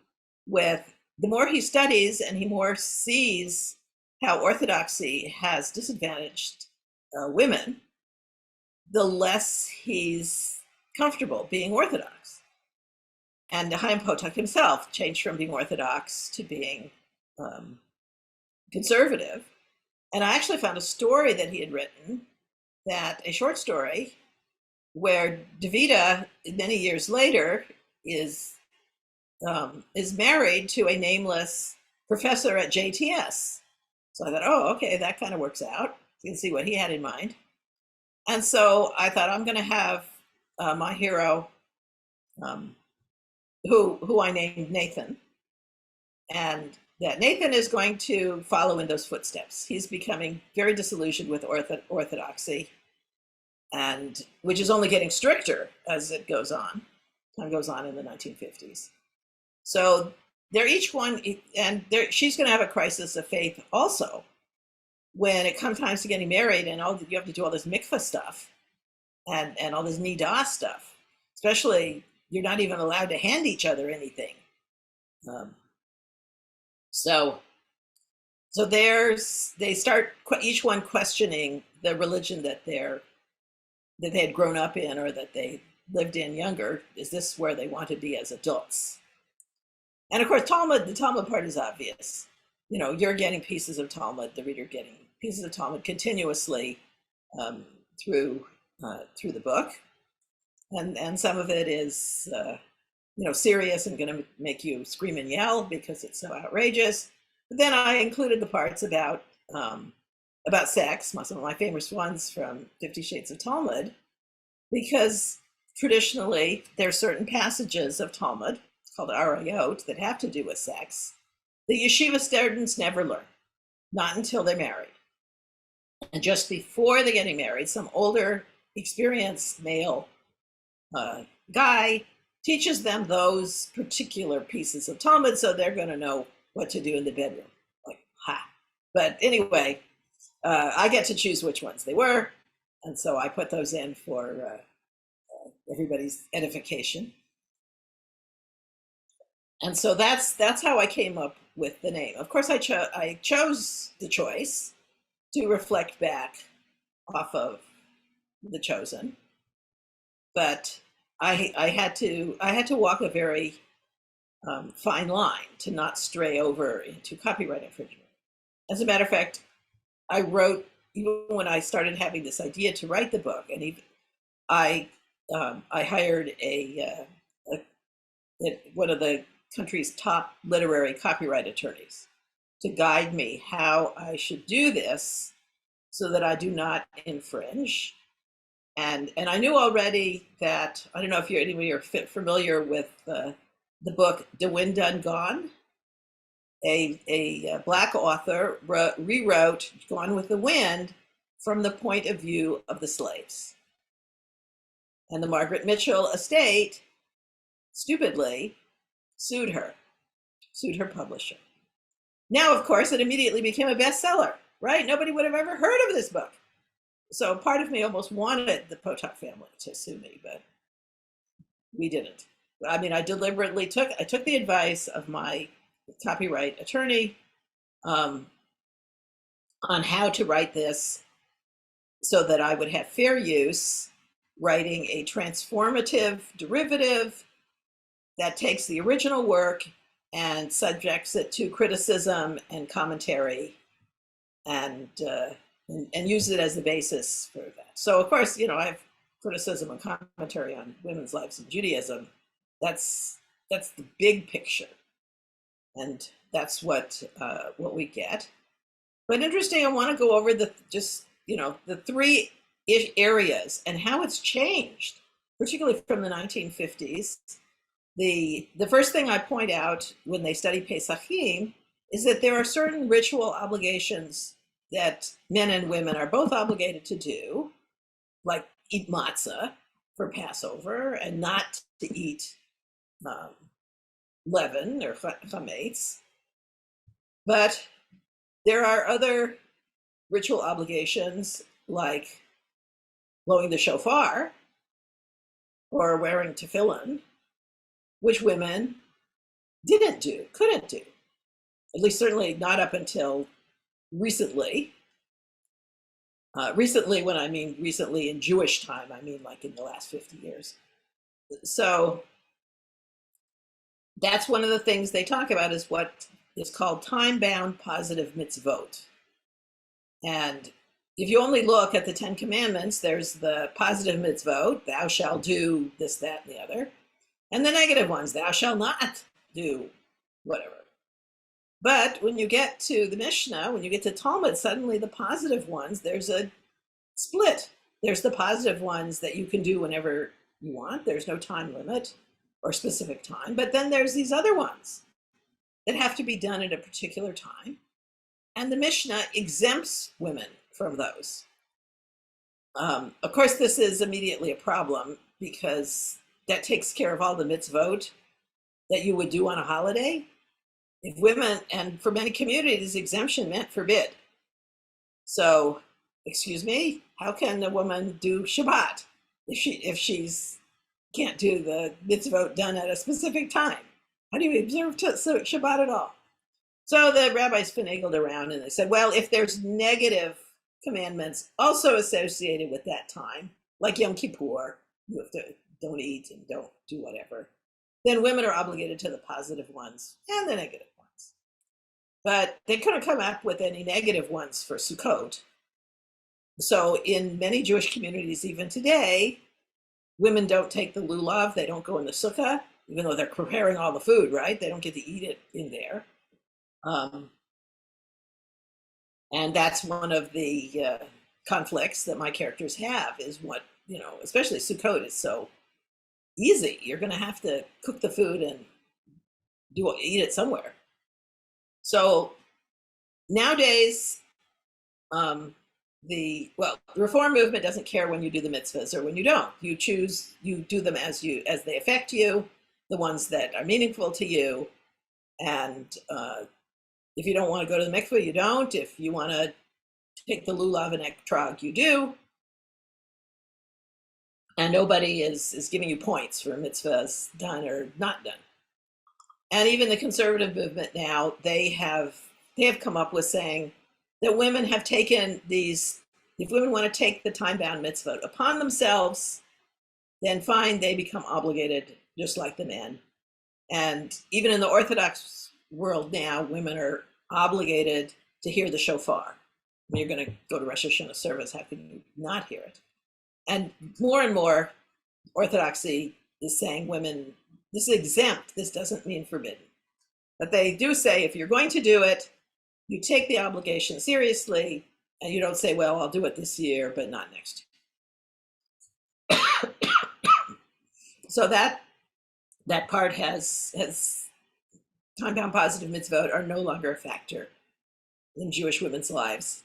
with the more he studies and he more sees how orthodoxy has disadvantaged women, the less he's comfortable being orthodox. And Chaim Potok himself changed from being orthodox to being conservative. And I actually found a story that he had written, a short story, where Davida, many years later, is married to a nameless professor at JTS. So I thought, oh, okay, that kind of works out. You can see what he had in mind. And so I thought, I'm going to have my hero, who I named Nathan, and that Nathan is going to follow in those footsteps. He's becoming very disillusioned with orthodoxy, and which is only getting stricter as it goes on. Time goes on in the 1950s. So they're each one, and she's going to have a crisis of faith also when it comes time to getting married, and you have to do all this mikvah stuff and all this nidah stuff. Especially, you're not even allowed to hand each other anything. So they start each one questioning the religion that they had grown up in or that they lived in younger. Is this where they want to be as adults? And of course, the Talmud part is obvious. You know, you're getting pieces of Talmud, the reader getting pieces of Talmud continuously through the book, and some of it is serious and going to make you scream and yell because it's so outrageous. But then I included the parts about sex, some of my famous ones from 50 Shades of Talmud, because traditionally there are certain passages of Talmud called Arayot that have to do with sex. The yeshiva students never learn, not until they're married. And just before they're getting married, some older, experienced male guy teaches them those particular pieces of Talmud, so they're going to know what to do in the bedroom. Like, ha. But anyway, I get to choose which ones they were, and so I put those in for everybody's edification. And so that's how I came up with the name. Of course, I chose the choice to reflect back off of the chosen, but I had to walk a very fine line to not stray over into copyright infringement. As a matter of fact, I wrote, even when I started having this idea to write the book, and even I hired one of the country's top literary copyright attorneys to guide me how I should do this so that I do not infringe. And I knew already that, I don't know if anybody are familiar with the book De Wind Done Gone. A Black author rewrote Gone with the Wind from the point of view of the slaves. And the Margaret Mitchell estate, stupidly, sued her publisher. Now, of course, it immediately became a bestseller, right? Nobody would have ever heard of this book. So part of me almost wanted the Potok family to sue me, but we didn't. I mean, I deliberately took the advice of my copyright attorney on how to write this so that I would have fair use, writing a transformative derivative that takes the original work and subjects it to criticism and commentary, and use it as the basis for that. So, of course, I have criticism and commentary on women's lives in Judaism. That's the big picture. And that's what we get. But interesting, I want to go over the three areas and how it's changed, particularly from the 1950s. The first thing I point out when they study Pesachim is that there are certain ritual obligations that men and women are both obligated to do, like eat matzah for Passover and not to eat leaven or chametz. But there are other ritual obligations like blowing the shofar or wearing tefillin, which women couldn't do, at least certainly not up until recently. Recently, when I mean recently in Jewish time, I mean like in the last 50 years. So that's one of the things they talk about, is what is called time-bound positive mitzvot. And if you only look at the 10 Commandments, there's the positive mitzvot, thou shalt do this, that, and the other, and the negative ones, thou shalt not do whatever. But when you get to the Mishnah, when you get to Talmud, suddenly the positive ones, there's a split. There's the positive ones that you can do whenever you want. There's no time limit or specific time. But then there's these other ones that have to be done at a particular time. And the Mishnah exempts women from those. Of course, this is immediately a problem because that takes care of all the mitzvot that you would do on a holiday. If women, and for many communities, exemption meant forbid. So, excuse me, how can a woman do Shabbat if she's can't do the mitzvot done at a specific time? How do you observe Shabbat at all? So the rabbis finagled around and they said, well, if there's negative commandments also associated with that time, like Yom Kippur, you have to don't eat and don't do whatever, then women are obligated to the positive ones and the negative ones. But they couldn't come up with any negative ones for Sukkot. So in many Jewish communities, even today, women don't take the lulav, they don't go in the sukkah, even though they're preparing all the food, right? They don't get to eat it in there. And that's one of the conflicts that my characters have, is what, especially Sukkot is so easy. You're going to have to cook the food and eat it somewhere. So nowadays, the Reform movement doesn't care when you do the mitzvahs or when you don't. You choose, you do them as they affect you, the ones that are meaningful to you. And if you don't want to go to the mikveh, you don't. If you want to take the lulav and etrog, you do. And nobody is giving you points for mitzvahs done or not done. And even the conservative movement now, they have come up with saying that women have taken these, if women want to take the time-bound mitzvot upon themselves, then fine, they become obligated just like the men. And even in the Orthodox world now, women are obligated to hear the shofar. When you're going to go to Rosh Hashanah service, how can you not hear it? And more Orthodoxy is saying women, this is exempt, this doesn't mean forbidden. But they do say if you're going to do it, you take the obligation seriously, and you don't say, well, I'll do it this year, but not next year. So that part has time-bound positive mitzvot are no longer a factor in Jewish women's lives.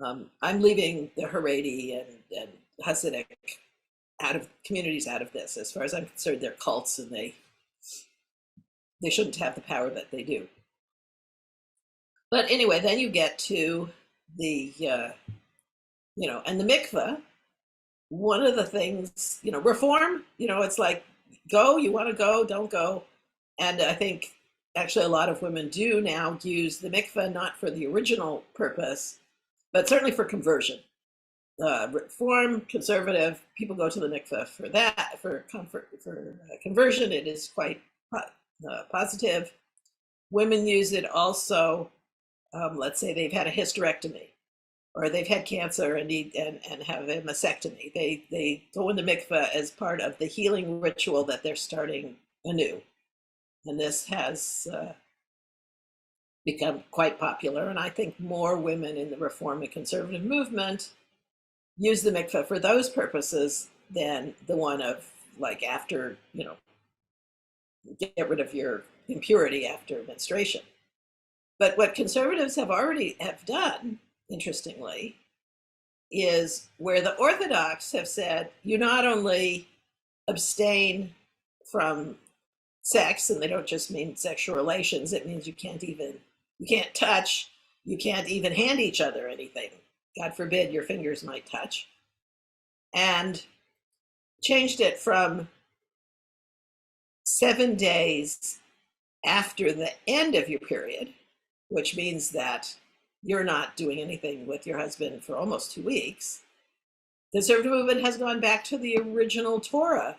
I'm leaving the Haredi and Hasidic communities out of this. As far as I'm concerned, they're cults, and they shouldn't have the power that they do. But anyway, then you get to the, and the mikveh. One of the things, Reform, it's like, go, you want to go, don't go. And I think actually a lot of women do now use the mikveh, not for the original purpose, but certainly for conversion. Reform, conservative, people go to the mikveh for that, for conversion. It is quite positive. Women use it also. Let's say they've had a hysterectomy, or they've had cancer and have a mastectomy. They go into mikveh as part of the healing ritual that they're starting anew. And this has become quite popular. And I think more women in the Reform and Conservative movement use the mikveh for those purposes than the one of like after, get rid of your impurity after menstruation. But what conservatives have done, interestingly, is where the Orthodox have said you not only abstain from sex, and they don't just mean sexual relations, it means you can't touch, you can't even hand each other anything. God forbid your fingers might touch. And changed it from 7 days after the end of your period, which means that you're not doing anything with your husband for almost 2 weeks. The conservative movement has gone back to the original Torah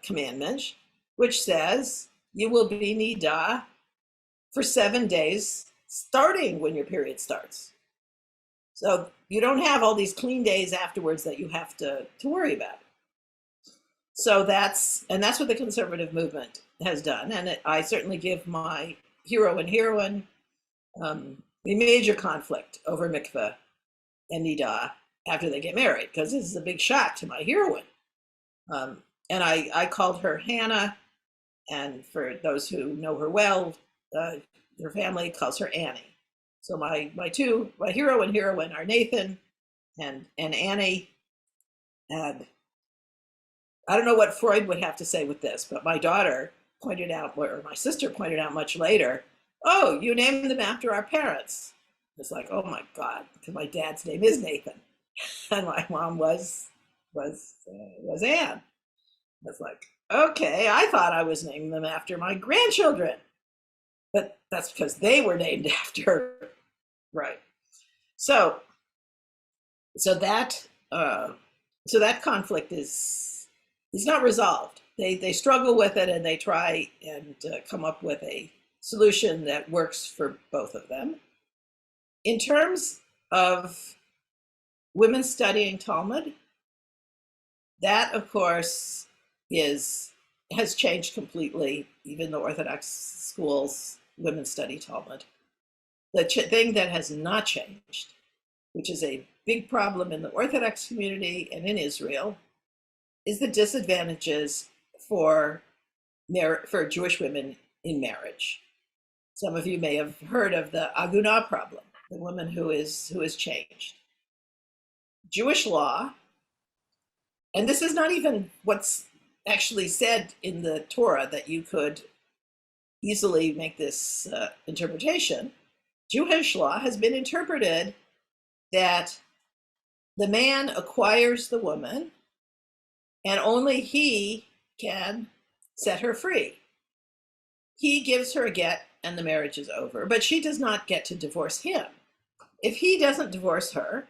commandment, which says you will be nidah for 7 days, starting when your period starts. So you don't have all these clean days afterwards that you have to worry about. So that's what the conservative movement has done. And I certainly give my hero and heroine a major conflict over mikveh and nidah after they get married, because this is a big shock to my heroine. And I called her Hannah, and for those who know her well, her family calls her Annie. So my hero and heroine are Nathan and Annie. And I don't know what Freud would have to say with this, but my daughter pointed out, or my sister pointed out much later, oh, you named them after our parents. It's like, oh my God, because my dad's name is Nathan, and my mom was Anne. It's like, okay, I thought I was naming them after my grandchildren, but that's because they were named after, right? So that conflict is not resolved. They struggle with it, and they try and come up with a solution that works for both of them. In terms of women studying Talmud, that of course has changed completely. Even the Orthodox schools, women study Talmud. The thing that has not changed, which is a big problem in the Orthodox community and in Israel, is the disadvantages for Jewish women in marriage. Some of you may have heard of the agunah problem, the woman who is changed. Jewish law, and this is not even what's actually said in the Torah that you could easily make this interpretation. Jewish law has been interpreted that the man acquires the woman and only he can set her free. He gives her a get and the marriage is over, but she does not get to divorce him. If he doesn't divorce her,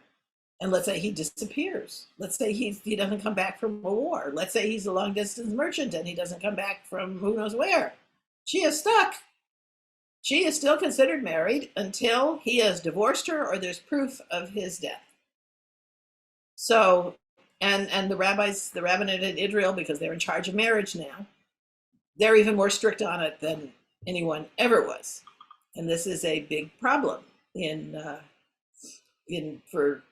and let's say he disappears, let's say he doesn't come back from a war, let's say he's a long distance merchant and he doesn't come back from who knows where, she is stuck. She is still considered married until he has divorced her or there's proof of his death. So, and the rabbinate in Israel, because they're in charge of marriage now, they're even more strict on it than anyone ever was. And this is a big problem for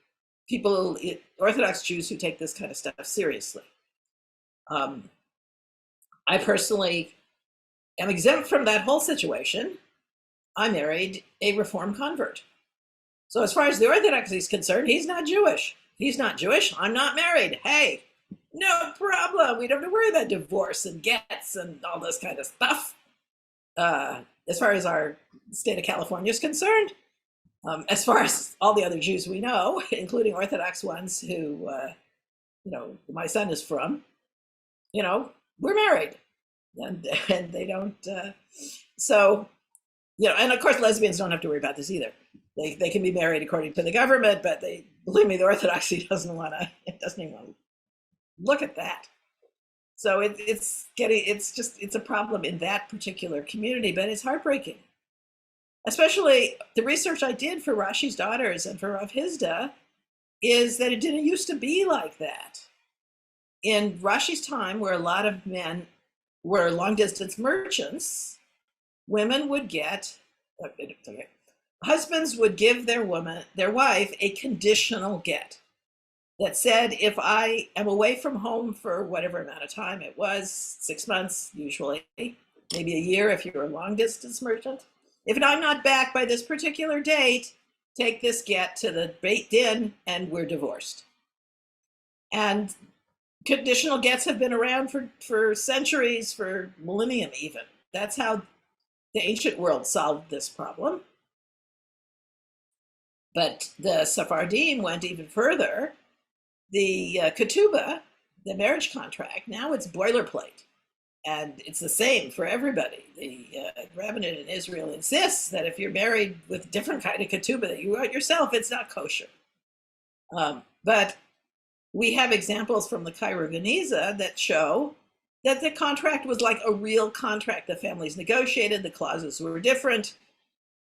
people, Orthodox Jews who take this kind of stuff seriously. I personally am exempt from that whole situation. I married a Reform convert. So as far as the Orthodox is concerned, he's not Jewish. He's not Jewish, I'm not married. Hey, no problem. We don't have to worry about divorce and gets and all this kind of stuff. As far as our state of California is concerned, as far as all the other Jews we know, including Orthodox ones who, my son is from, we're married, and they don't. And of course, lesbians don't have to worry about this either. They can be married according to the government, but believe me, the Orthodoxy doesn't even want to look at that. So it's a problem in that particular community, but it's heartbreaking. Especially the research I did for Rashi's daughters and for Rav Hizda is that it didn't used to be like that. In Rashi's time, where a lot of men were long distance merchants, women would get Okay. Husbands would give their wife, a conditional get that said, if I am away from home for whatever amount of time it was, 6 months usually, maybe a year if you're a long distance merchant, if I'm not back by this particular date, take this get to the Beit Din and we're divorced. And conditional gets have been around for centuries, for millennium even. That's how the ancient world solved this problem. But the Sephardim went even further. The Ketubah, the marriage contract, now it's boilerplate. And it's the same for everybody. The rabbinate in Israel insists that if you're married with a different kind of ketubah that you wrote yourself, it's not kosher. But we have examples from the Cairo Geniza that show that the contract was like a real contract. The families negotiated, the clauses were different.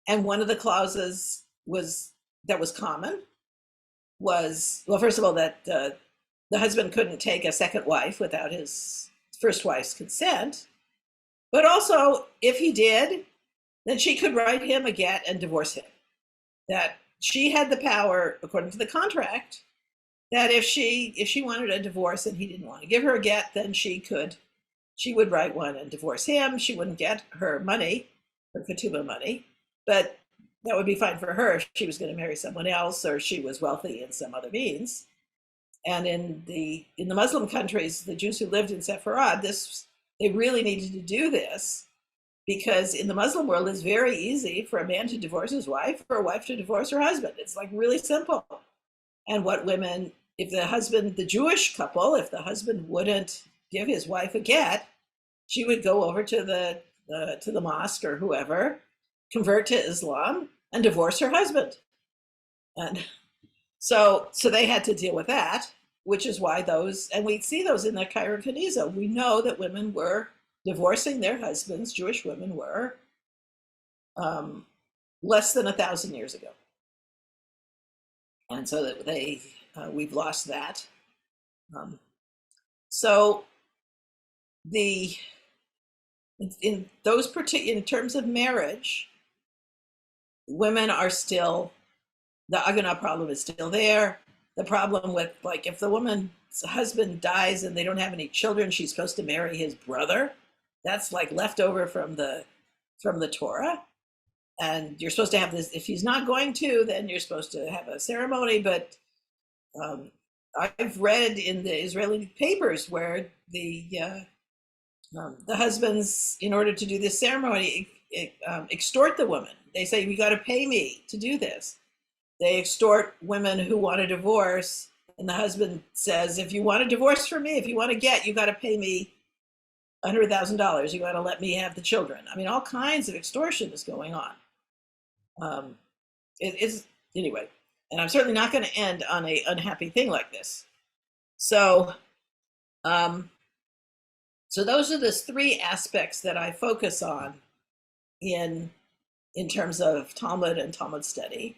And one of the clauses that was common was, well, first of all, that the husband couldn't take a second wife without his first wife's consent. But also, if he did, then she could write him a get and divorce him. That she had the power, according to the contract, that if she wanted a divorce and he didn't want to give her a get, then she would write one and divorce him. She wouldn't get her money, her ketubah money, but that would be fine for her if she was going to marry someone else or she was wealthy in some other means. And in the Muslim countries, the Jews who lived in Sepharad, they really needed to do this because in the Muslim world, it's very easy for a man to divorce his wife or a wife to divorce her husband. It's like really simple. And what women, if the Jewish couple, if the husband wouldn't give his wife a get, she would go over to the mosque or whoever, convert to Islam, and divorce her husband. And so they had to deal with that, which is why and we see those in the Cairo Geniza. We know that women were divorcing their husbands, Jewish women were, less than 1,000 years ago. And so that we've lost that. So in terms of marriage, women are still, the Agana problem is still there. The problem with, like, if the woman's husband dies and they don't have any children, she's supposed to marry his brother. That's like left over from the Torah. And you're supposed to have this, if he's not going to, then you're supposed to have a ceremony. But I've read in the Israeli papers where the husbands, in order to do this ceremony, extort the woman. They say, you got to pay me to do this. They extort women who want a divorce. And the husband says, if you want a divorce from me, if you want to get, you got to pay me $100,000. You got to let me have the children. I mean, all kinds of extortion is going on. It is, anyway, and I'm certainly not going to end on an unhappy thing like this. So those are the three aspects that I focus on in terms of Talmud and Talmud study.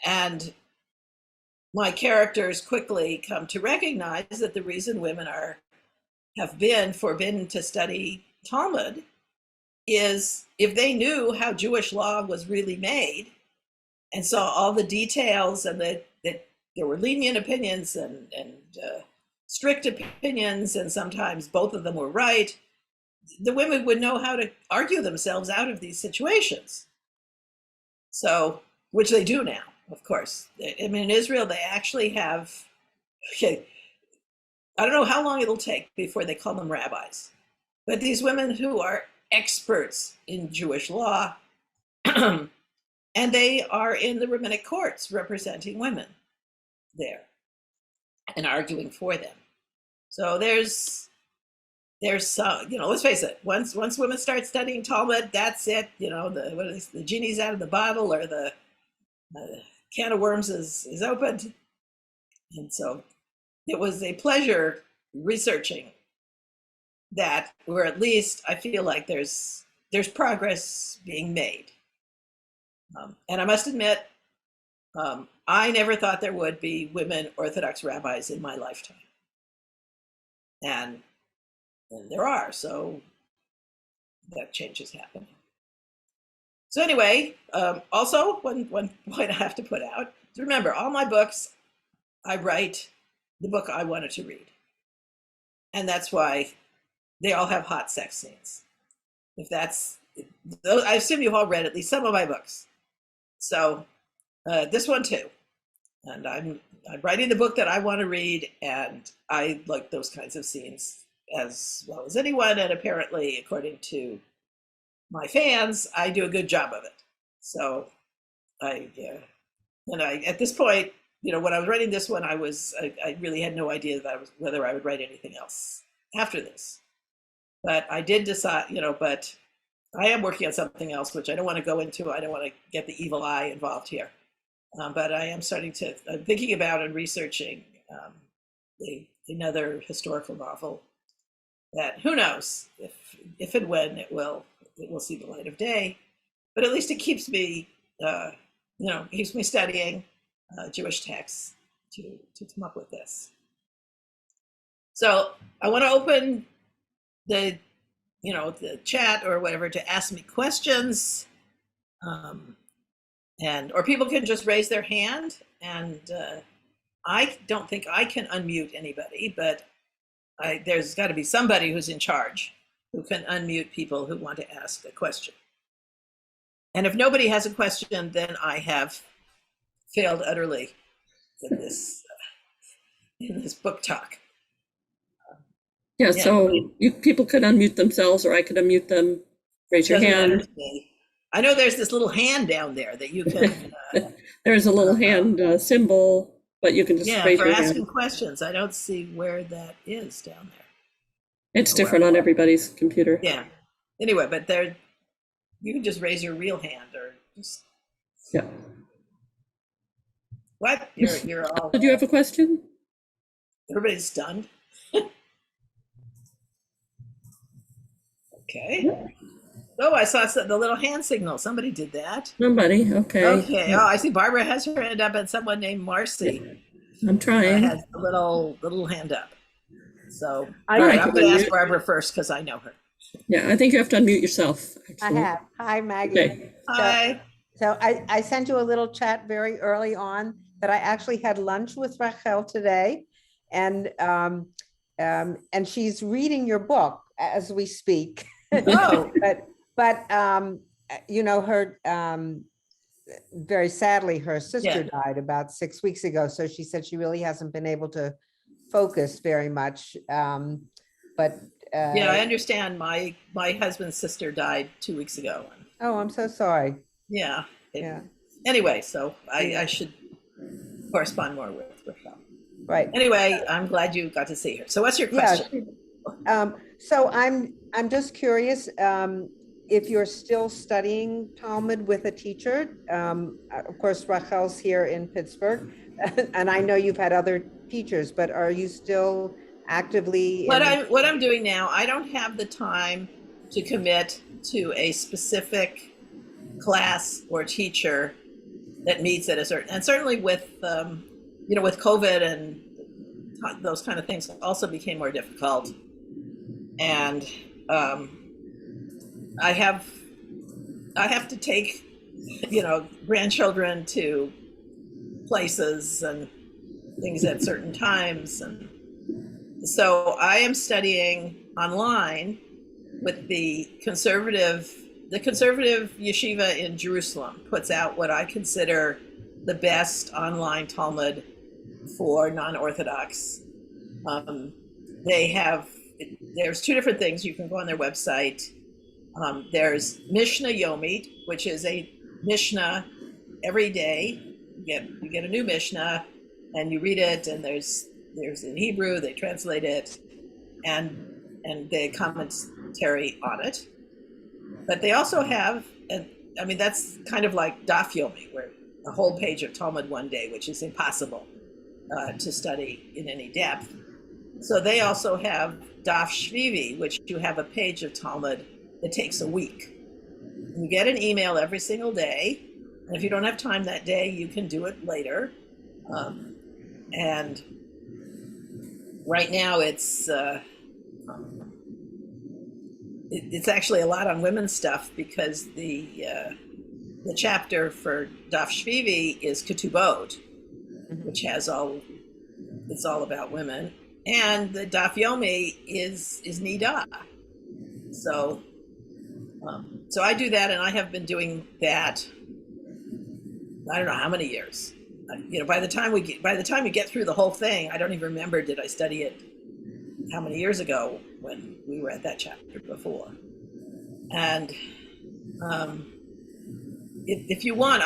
And my characters quickly come to recognize that the reason women have been forbidden to study Talmud is if they knew how Jewish law was really made and saw all the details and that there were lenient opinions and strict opinions, and sometimes both of them were right, the women would know how to argue themselves out of these situations. So, which they do now, of course. I mean, in Israel, they actually have, I don't know how long it'll take before they call them rabbis, but these women who are experts in Jewish law, and they are in the rabbinic courts representing women there and arguing for them. So there's some, let's face it, once women start studying Talmud, that's it. The genie's out of the bottle, or the can of worms is opened. And so it was a pleasure researching that, or at least I feel like there's progress being made. And I must admit, I never thought there would be women Orthodox rabbis in my lifetime. And there are, so that change is happening. So anyway, also one point I have to put out is remember, all my books, I write the book I wanted to read. And that's why they all have hot sex scenes. I assume you've all read at least some of my books. So this one too. And I'm writing the book that I want to read, and I like those kinds of scenes as well as anyone. And apparently, according to my fans, I do a good job of it. So at this point, when I was writing this one, I really had no idea whether I would write anything else after this. But I did decide, but I am working on something else, which I don't want to go into. I don't want to get the evil eye involved here. But I am I'm thinking about and researching another historical novel that who knows if and when it will see the light of day. But at least it keeps me, keeps me studying Jewish texts to come up with this. So I want to open the chat or whatever to ask me questions, or people can just raise their hand. And I don't think I can unmute anybody, but there's got to be somebody who's in charge who can unmute people who want to ask a question. And if nobody has a question, then I have failed utterly in this book talk. Yeah, so people could unmute themselves, or I could unmute them. Raise your hand. I know there's this little hand down there that you can. There's a little hand symbol, but you can just raise your hand. for asking questions. I don't see where that is down there. It's different on everybody's computer. Yeah. Anyway, but you can just raise your real hand or just. Yeah. What? You're all. Did you have a question? Everybody's stunned. Okay. Oh, I saw the little hand signal. Somebody did that. Somebody. Okay. Okay. Oh, I see. Barbara has her hand up, and someone named Marcy. I'm trying. Has the little hand up. So I'm going to ask Barbara first because I know her. Yeah, I think you have to unmute yourself. I have. Hi, Maggie. Okay. Hi. So I sent you a little chat very early on that I actually had lunch with Rachel today, and she's reading your book as we speak. Oh. but her very sadly her sister died about 6 weeks ago, so she said she really hasn't been able to focus very much. I understand. My husband's sister died 2 weeks ago. Oh, I'm so sorry. Yeah. Anyway, so I should correspond more with Rachel. Right. Anyway, I'm glad you got to see her. So what's your question? So I'm just curious if you're still studying Talmud with a teacher. Of course, Rachel's here in Pittsburgh, and I know you've had other teachers, but are you still actively? What I'm doing now, I don't have the time to commit to a specific class or teacher that meets at a certain, and certainly with with COVID and those kind of things also became more difficult. And I have to take grandchildren to places and things at certain times, and so I am studying online with the conservative yeshiva in Jerusalem. Puts out what I consider the best online for non-Orthodox. There's two different things. You can go on their website. There's Mishnah Yomit, which is a Mishnah every day. You get a new Mishnah and you read it, and there's in Hebrew, they translate it, and the commentary on it. But they also have, that's kind of like Daf Yomi, where a whole page of Talmud one day, which is impossible to study in any depth. So they also have Daf Shvivi, which you have a page of Talmud that takes a week. You get an email every single day, and if you don't have time that day, you can do it later. And right now it's actually a lot on women's stuff because the the chapter for Daf Shvivi is Ketubot, which has it's all about women, and the Daf Yomi is Nida. So I do that, and I have been doing that. I don't know how many years. By the time we get through the whole thing, I don't even remember. Did I study it how many years ago when we were at that chapter before? And if you want,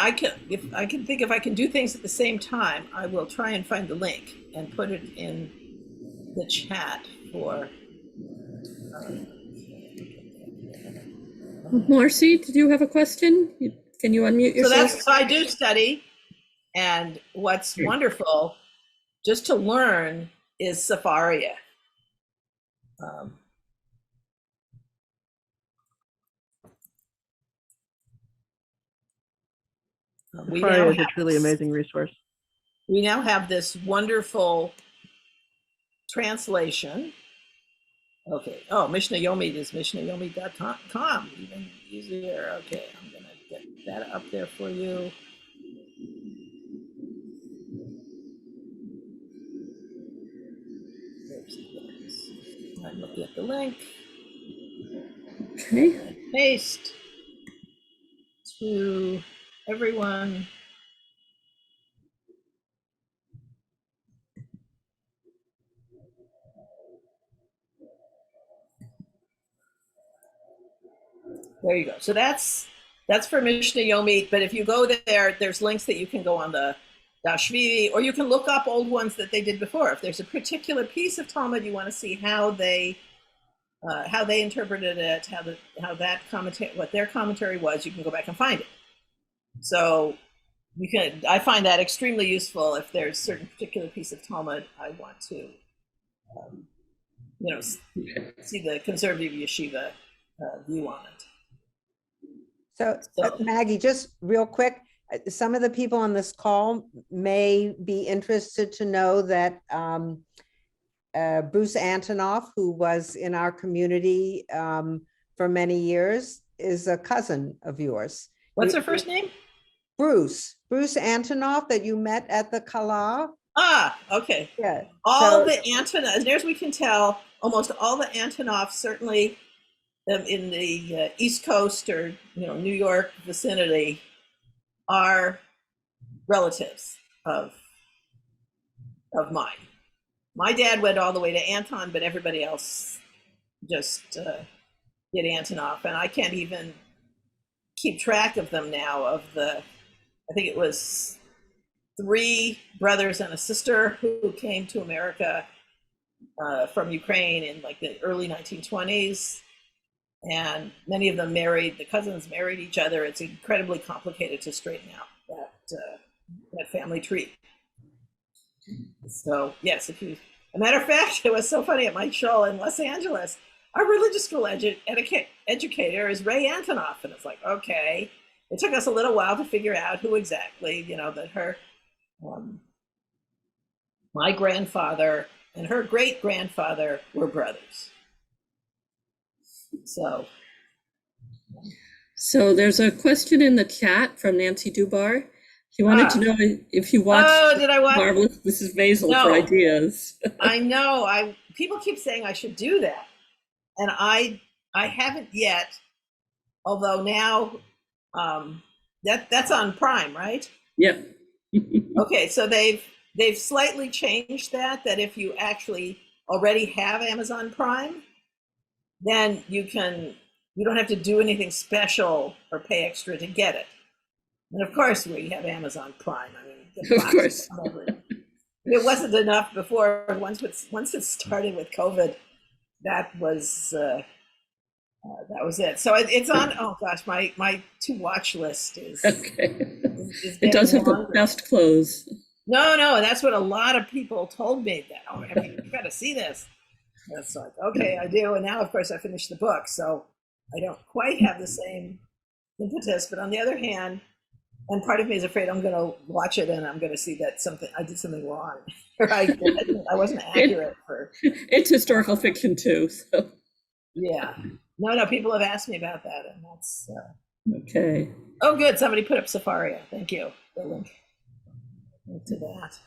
if I can think if I can do things at the same time, I will try and find the link and put it in the chat for. Marcy, did you have a question? Can you unmute yourself? So I do study, and what's wonderful, just to learn, is Safaria. Safaria is a truly amazing resource. We now have this wonderful translation. Okay. Oh, Mishnah Yomi is MishnahYomi.com. Even easier. Okay, I'm gonna get that up there for you. I'm looking at the link. Okay. Paste to everyone. There you go. So that's for Mishnah Yomi. But if you go there, there's links that you can go on the Daf Shvivi, or you can look up old ones that they did before. If there's a particular piece of Talmud you want to see how they interpreted it, how that commentary, what their commentary was, you can go back and find it. So I find that extremely useful if there's a certain particular piece of Talmud I want to, see the conservative yeshiva view on it. So Maggie, just real quick, some of the people on this call may be interested to know that Bruce Antonoff, who was in our community for many years, is a cousin of yours. What's her first name? Bruce Antonoff, that you met at the Kala. Ah, okay. Yeah. The Antonoffs, as we can tell, almost all the Antonoffs, certainly in the East Coast or New York vicinity, are relatives of mine. My dad went all the way to Anton, but everybody else just did Antonoff, and I can't even keep track of them now. I think it was 3 brothers and a sister who came to America from Ukraine in like the early 1920s. And many of them the cousins married each other. It's incredibly complicated to straighten out that family tree. So yes, a matter of fact, it was so funny at my show in Los Angeles, our religious school educator is Ray Antonoff. And it's like, okay, it took us a little while to figure out who exactly, that her, my grandfather and her great grandfather were brothers. So there's a question in the chat from Nancy Dubar. He wanted to know if you watched did I watch Marvelous Mrs. Maisel for ideas. I know. People keep saying I should do that, and I haven't yet. Although now, that's on Prime, right? Yep. Okay, so they've slightly changed that if you actually already have Amazon Prime, then you don't have to do anything special or pay extra to get it. And of course, we have Amazon Prime. I mean, of course. It wasn't enough before. Once it started with COVID, that was it. So it's on. Oh gosh, my to watch list is. Okay. It does have the best clothes. No, that's what a lot of people told me. That you got to see this. And it's like, okay, I do. And now, of course, I finished the book, so I don't quite have the same impetus. But on the other hand, and part of me is afraid I'm going to watch it and I'm going to see that I did something wrong, or I wasn't accurate It's historical fiction too. So yeah, no, people have asked me about that, and that's okay. Oh, good. Somebody put up Safaria. Thank you. The link to that.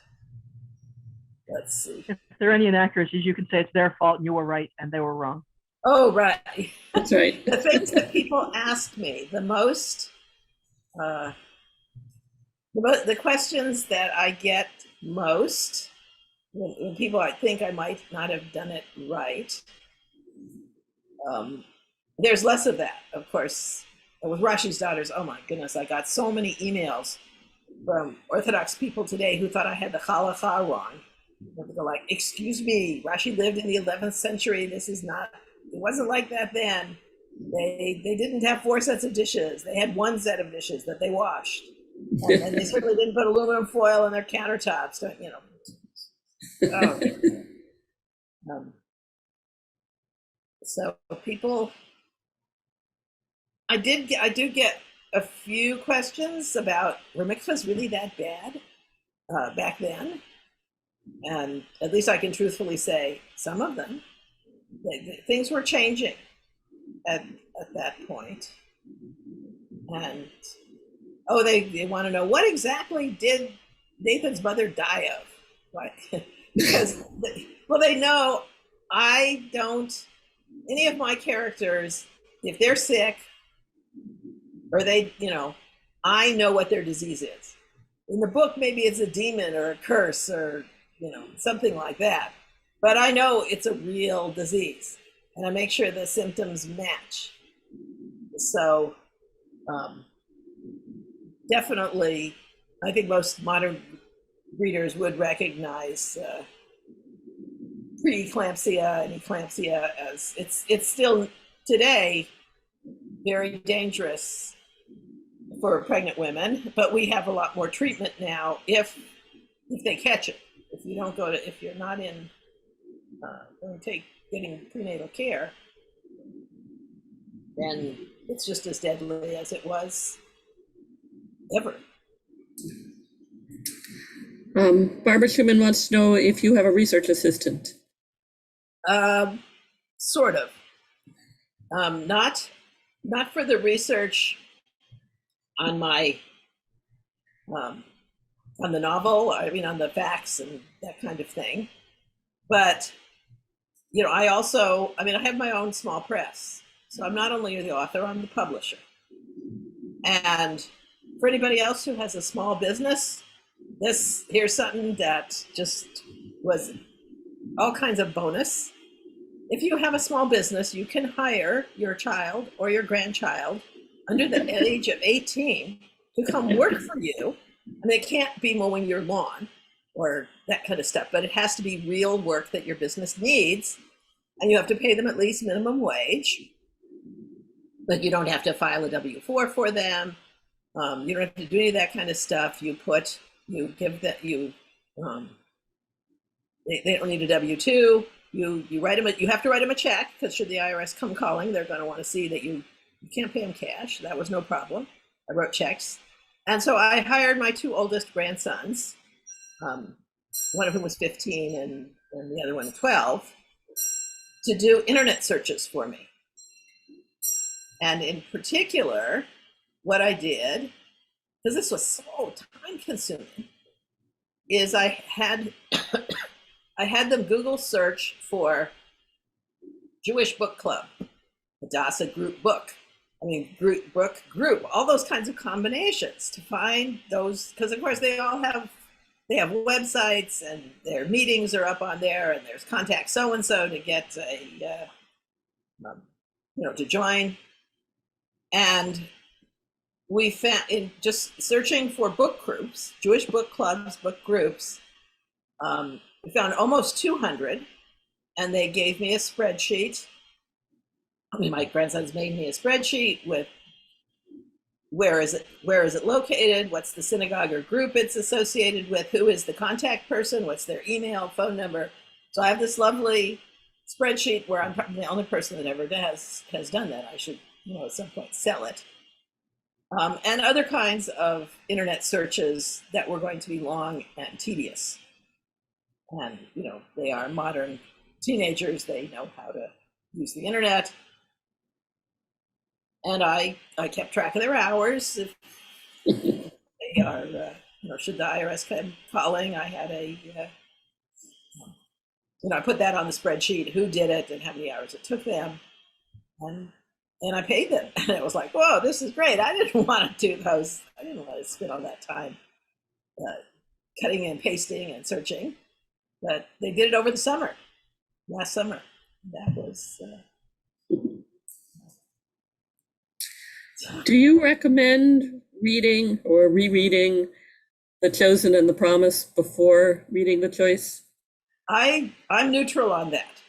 Let's see. If there are any inaccuracies, you can say it's their fault and you were right and they were wrong. Oh, right. That's right. The things that people ask me the most, the questions that I get most when people think I might not have done it right, there's less of that, of course. With Rashi's daughters, oh my goodness, I got so many emails from Orthodox people today who thought I had the halacha wrong. They're like, excuse me, Rashi lived in the 11th century. This is not, it wasn't like that then. They didn't have 4 sets of dishes. They had 1 set of dishes that they washed. And they certainly didn't put aluminum foil on their countertops, you know. So people, I do get a few questions about, were mikvahs really that bad back then? And at least I can truthfully say some of them. Things were changing at that point. And they want to know, what exactly did Nathan's mother die of? Like, because they know I don't, any of my characters, if they're sick or I know what their disease is. In the book, maybe it's a demon or a curse or something like that, but I know it's a real disease, and I make sure the symptoms match. So definitely, I think most modern readers would recognize preeclampsia and eclampsia as it's still today very dangerous for pregnant women, but we have a lot more treatment now if they catch it. If you don't if you're not in getting prenatal care, then it's just as deadly as it was ever. Barbara Schumann wants to know if you have a research assistant. Sort of. Not for the research on my on the novel, on the facts and that kind of thing. But, I also, I have my own small press. So I'm not only the author, I'm the publisher. And for anybody else who has a small business, here's something that just was all kinds of bonus. If you have a small business, you can hire your child or your grandchild under the age of 18 to come work for you. And it can't be mowing your lawn or that kind of stuff, but it has to be real work that your business needs. And you have to pay them at least minimum wage, but you don't have to file a W-4 for them. You don't have to do any of that kind of stuff. They don't need a W-2. You write them, you have to write them a check, because should the IRS come calling, they're going to want to see that you can't pay them cash. That was no problem. I wrote checks. And so I hired my 2 oldest grandsons, one of whom was 15 and the other one 12, to do internet searches for me. And in particular, what I did, because this was so time consuming, is I had them Google search for Jewish book club, Hadassah group book. Group, all those kinds of combinations to find those, because of course they have websites and their meetings are up on there, and there's contact so-and-so to get to join. And we found, in just searching for book groups, Jewish book clubs, book groups, we found almost 200, and they gave me a spreadsheet. My grandsons made me a spreadsheet with where is it located, what's the synagogue or group it's associated with, who is the contact person, what's their email, phone number. So I have this lovely spreadsheet where I'm probably the only person that ever has done that. I should, at some point sell it. And other kinds of internet searches that were going to be long and tedious. And, they are modern teenagers. They know how to use the internet. And I kept track of their hours. If they are, should the IRS come calling, I had I put that on the spreadsheet, who did it and how many hours it took them. And I paid them. And it was like, whoa, this is great. I didn't want to do those. I didn't want to spend all that time cutting and pasting and searching. But they did it over the summer, last summer. That was. Do you recommend reading or rereading The Chosen and the Promise before reading The Choice? I'm neutral on that.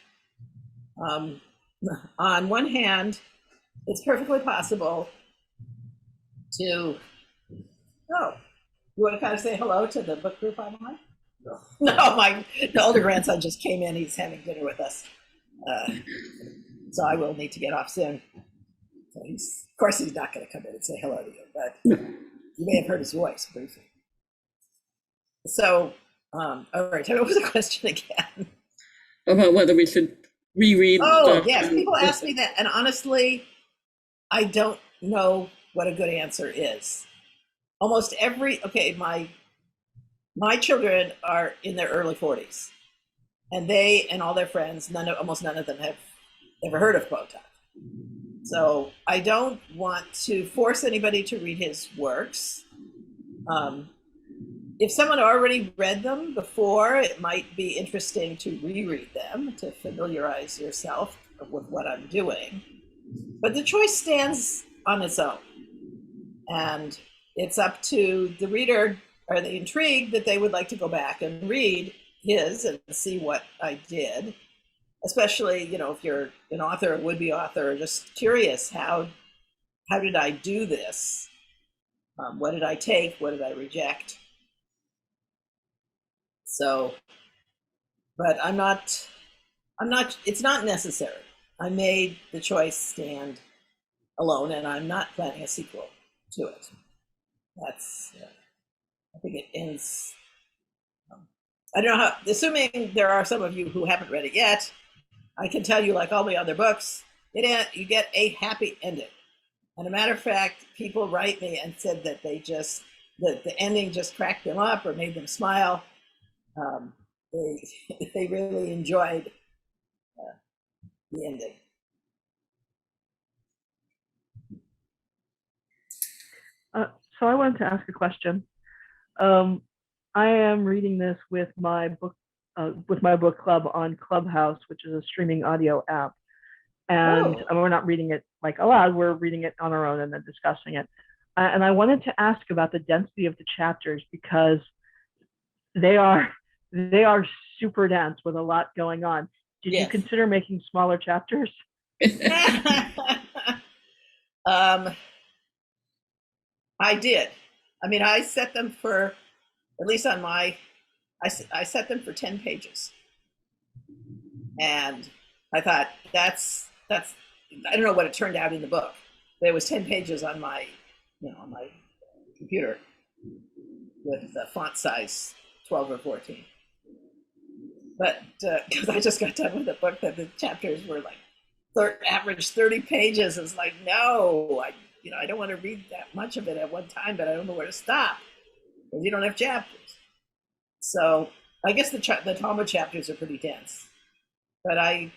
On one hand, it's perfectly possible to, you want to kind of say hello to the book group online? No, the older grandson just came in. He's having dinner with us. So I will need to get off soon. So of course, he's not going to come in and say hello to you, but you may have heard his voice briefly. So, all right, tell me what was the question again? About whether we should reread. Yes, people ask me that, and honestly, I don't know what a good answer is. Almost my children are in their early 40s, and they and all their friends, almost none of them have ever heard of Quote. So I don't want to force anybody to read his works. If someone already read them before, it might be interesting to reread them to familiarize yourself with what I'm doing. But the choice stands on its own. And it's up to the reader, are they intrigued that they would like to go back and read his and see what I did? Especially, if you're an author, a would-be author, or just curious, how did I do this? What did I take? What did I reject? So, but it's not necessary. I made the choice stand alone, and I'm not planning a sequel to it. That's, I think it ends, I don't know how, assuming there are some of you who haven't read it yet, I can tell you, like all my other books, you get a happy ending. And a matter of fact, people write me and said that the ending just cracked them up or made them smile. They really enjoyed the ending. So I wanted to ask a question. I am reading this with my book club on Clubhouse, which is a streaming audio app. And we're not reading it like aloud, we're reading it on our own and then discussing it. And I wanted to ask about the density of the chapters, because they are super dense with a lot going on. Did you consider making smaller chapters? I did. I mean, I set them for, at least on I set them for 10 pages. And I thought that's, I don't know what it turned out in the book, but it was 10 pages on my computer with the font size 12 or 14. But because I just got done with a book that the chapters were like average 30 pages. It's like, no, I don't want to read that much of it at one time, but I don't know where to stop. Well, you don't have chapters. So I guess the Talmud chapters are pretty dense. But I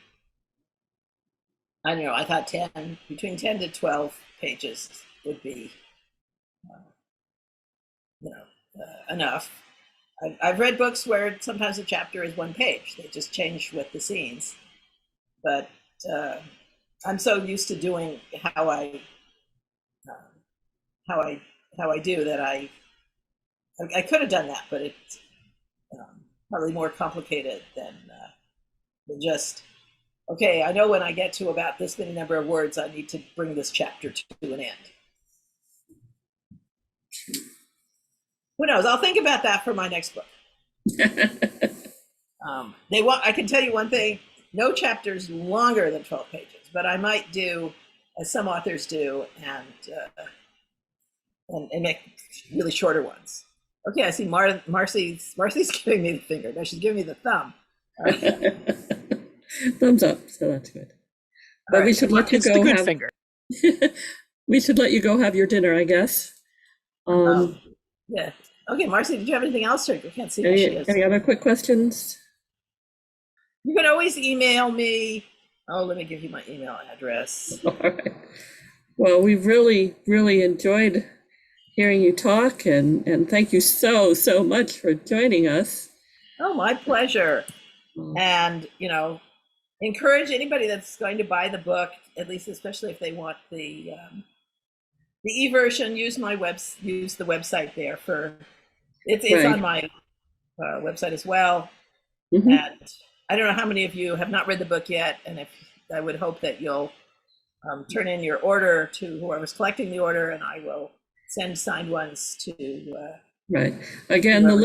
don't know, I thought between 10 to 12 pages would be, enough. I've read books where sometimes a chapter is one page. They just change with the scenes. But I'm so used to doing how I do that I could have done that, but it's probably more complicated than just, okay, I know when I get to about this many number of words, I need to bring this chapter to an end. Who knows? I'll think about that for my next book. I can tell you one thing, no chapters longer than 12 pages, but I might do, as some authors do, and make really shorter ones. Okay, I see Marcy's giving me the finger. No, she's giving me the thumb. Thumbs up, so that's good. But we should let you go. It's the good finger. we should let you go have your dinner, I guess. Yeah. Okay, Marcy, did you have anything else? I can't see who she is. Any other quick questions? You can always email me. Oh, let me give you my email address. All right. Well, we've really, really enjoyed hearing you talk, and thank you so much for joining us. Oh, my pleasure. And, encourage anybody that's going to buy the book, at least especially if they want the e-version, use the website there for it's Right. on my website as well. Mm-hmm. And I don't know how many of you have not read the book yet, and if I would hope that you'll turn in your order to whoever's collecting the order, and I will send signed ones to Right. Again, the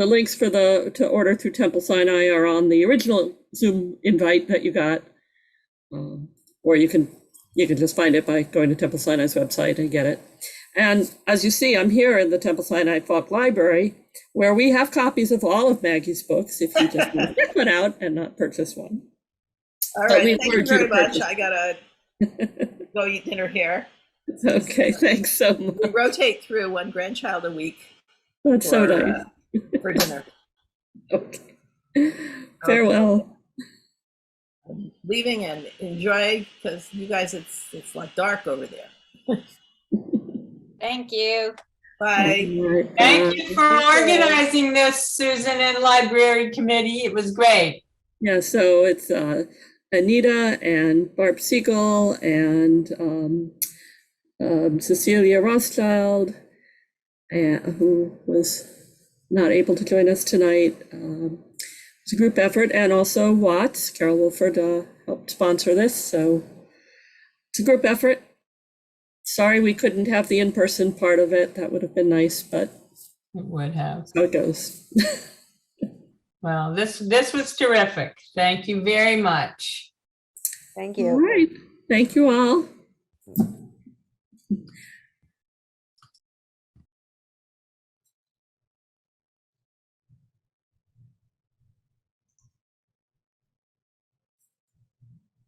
links for to order through Temple Sinai are on the original Zoom invite that you got, or you can just find it by going to Temple Sinai's website and get it. And as you see, I'm here in the Temple Sinai Falk Library, where we have copies of all of Maggie's books, if you just want to check one out and not purchase one. All right, thank you very much. I gotta go eat dinner here. Okay, thanks so much. We rotate through one grandchild a week. That's so nice. For dinner. Okay. Farewell. I'm leaving, and enjoy, because you guys, it's like dark over there. Thank you. Bye. Thank you for organizing this, Susan, and Library Committee. It was great. Yeah, so it's Anita and Barb Siegel and Cecilia Rothschild, who was not able to join us tonight. It's a group effort, and also Watts. Carol Wilford helped sponsor this, so it's a group effort. Sorry we couldn't have the in-person part of it. That would have been nice, but it would have. How it goes. Well, this was terrific. Thank you very much. Thank you. All right. Thank you all.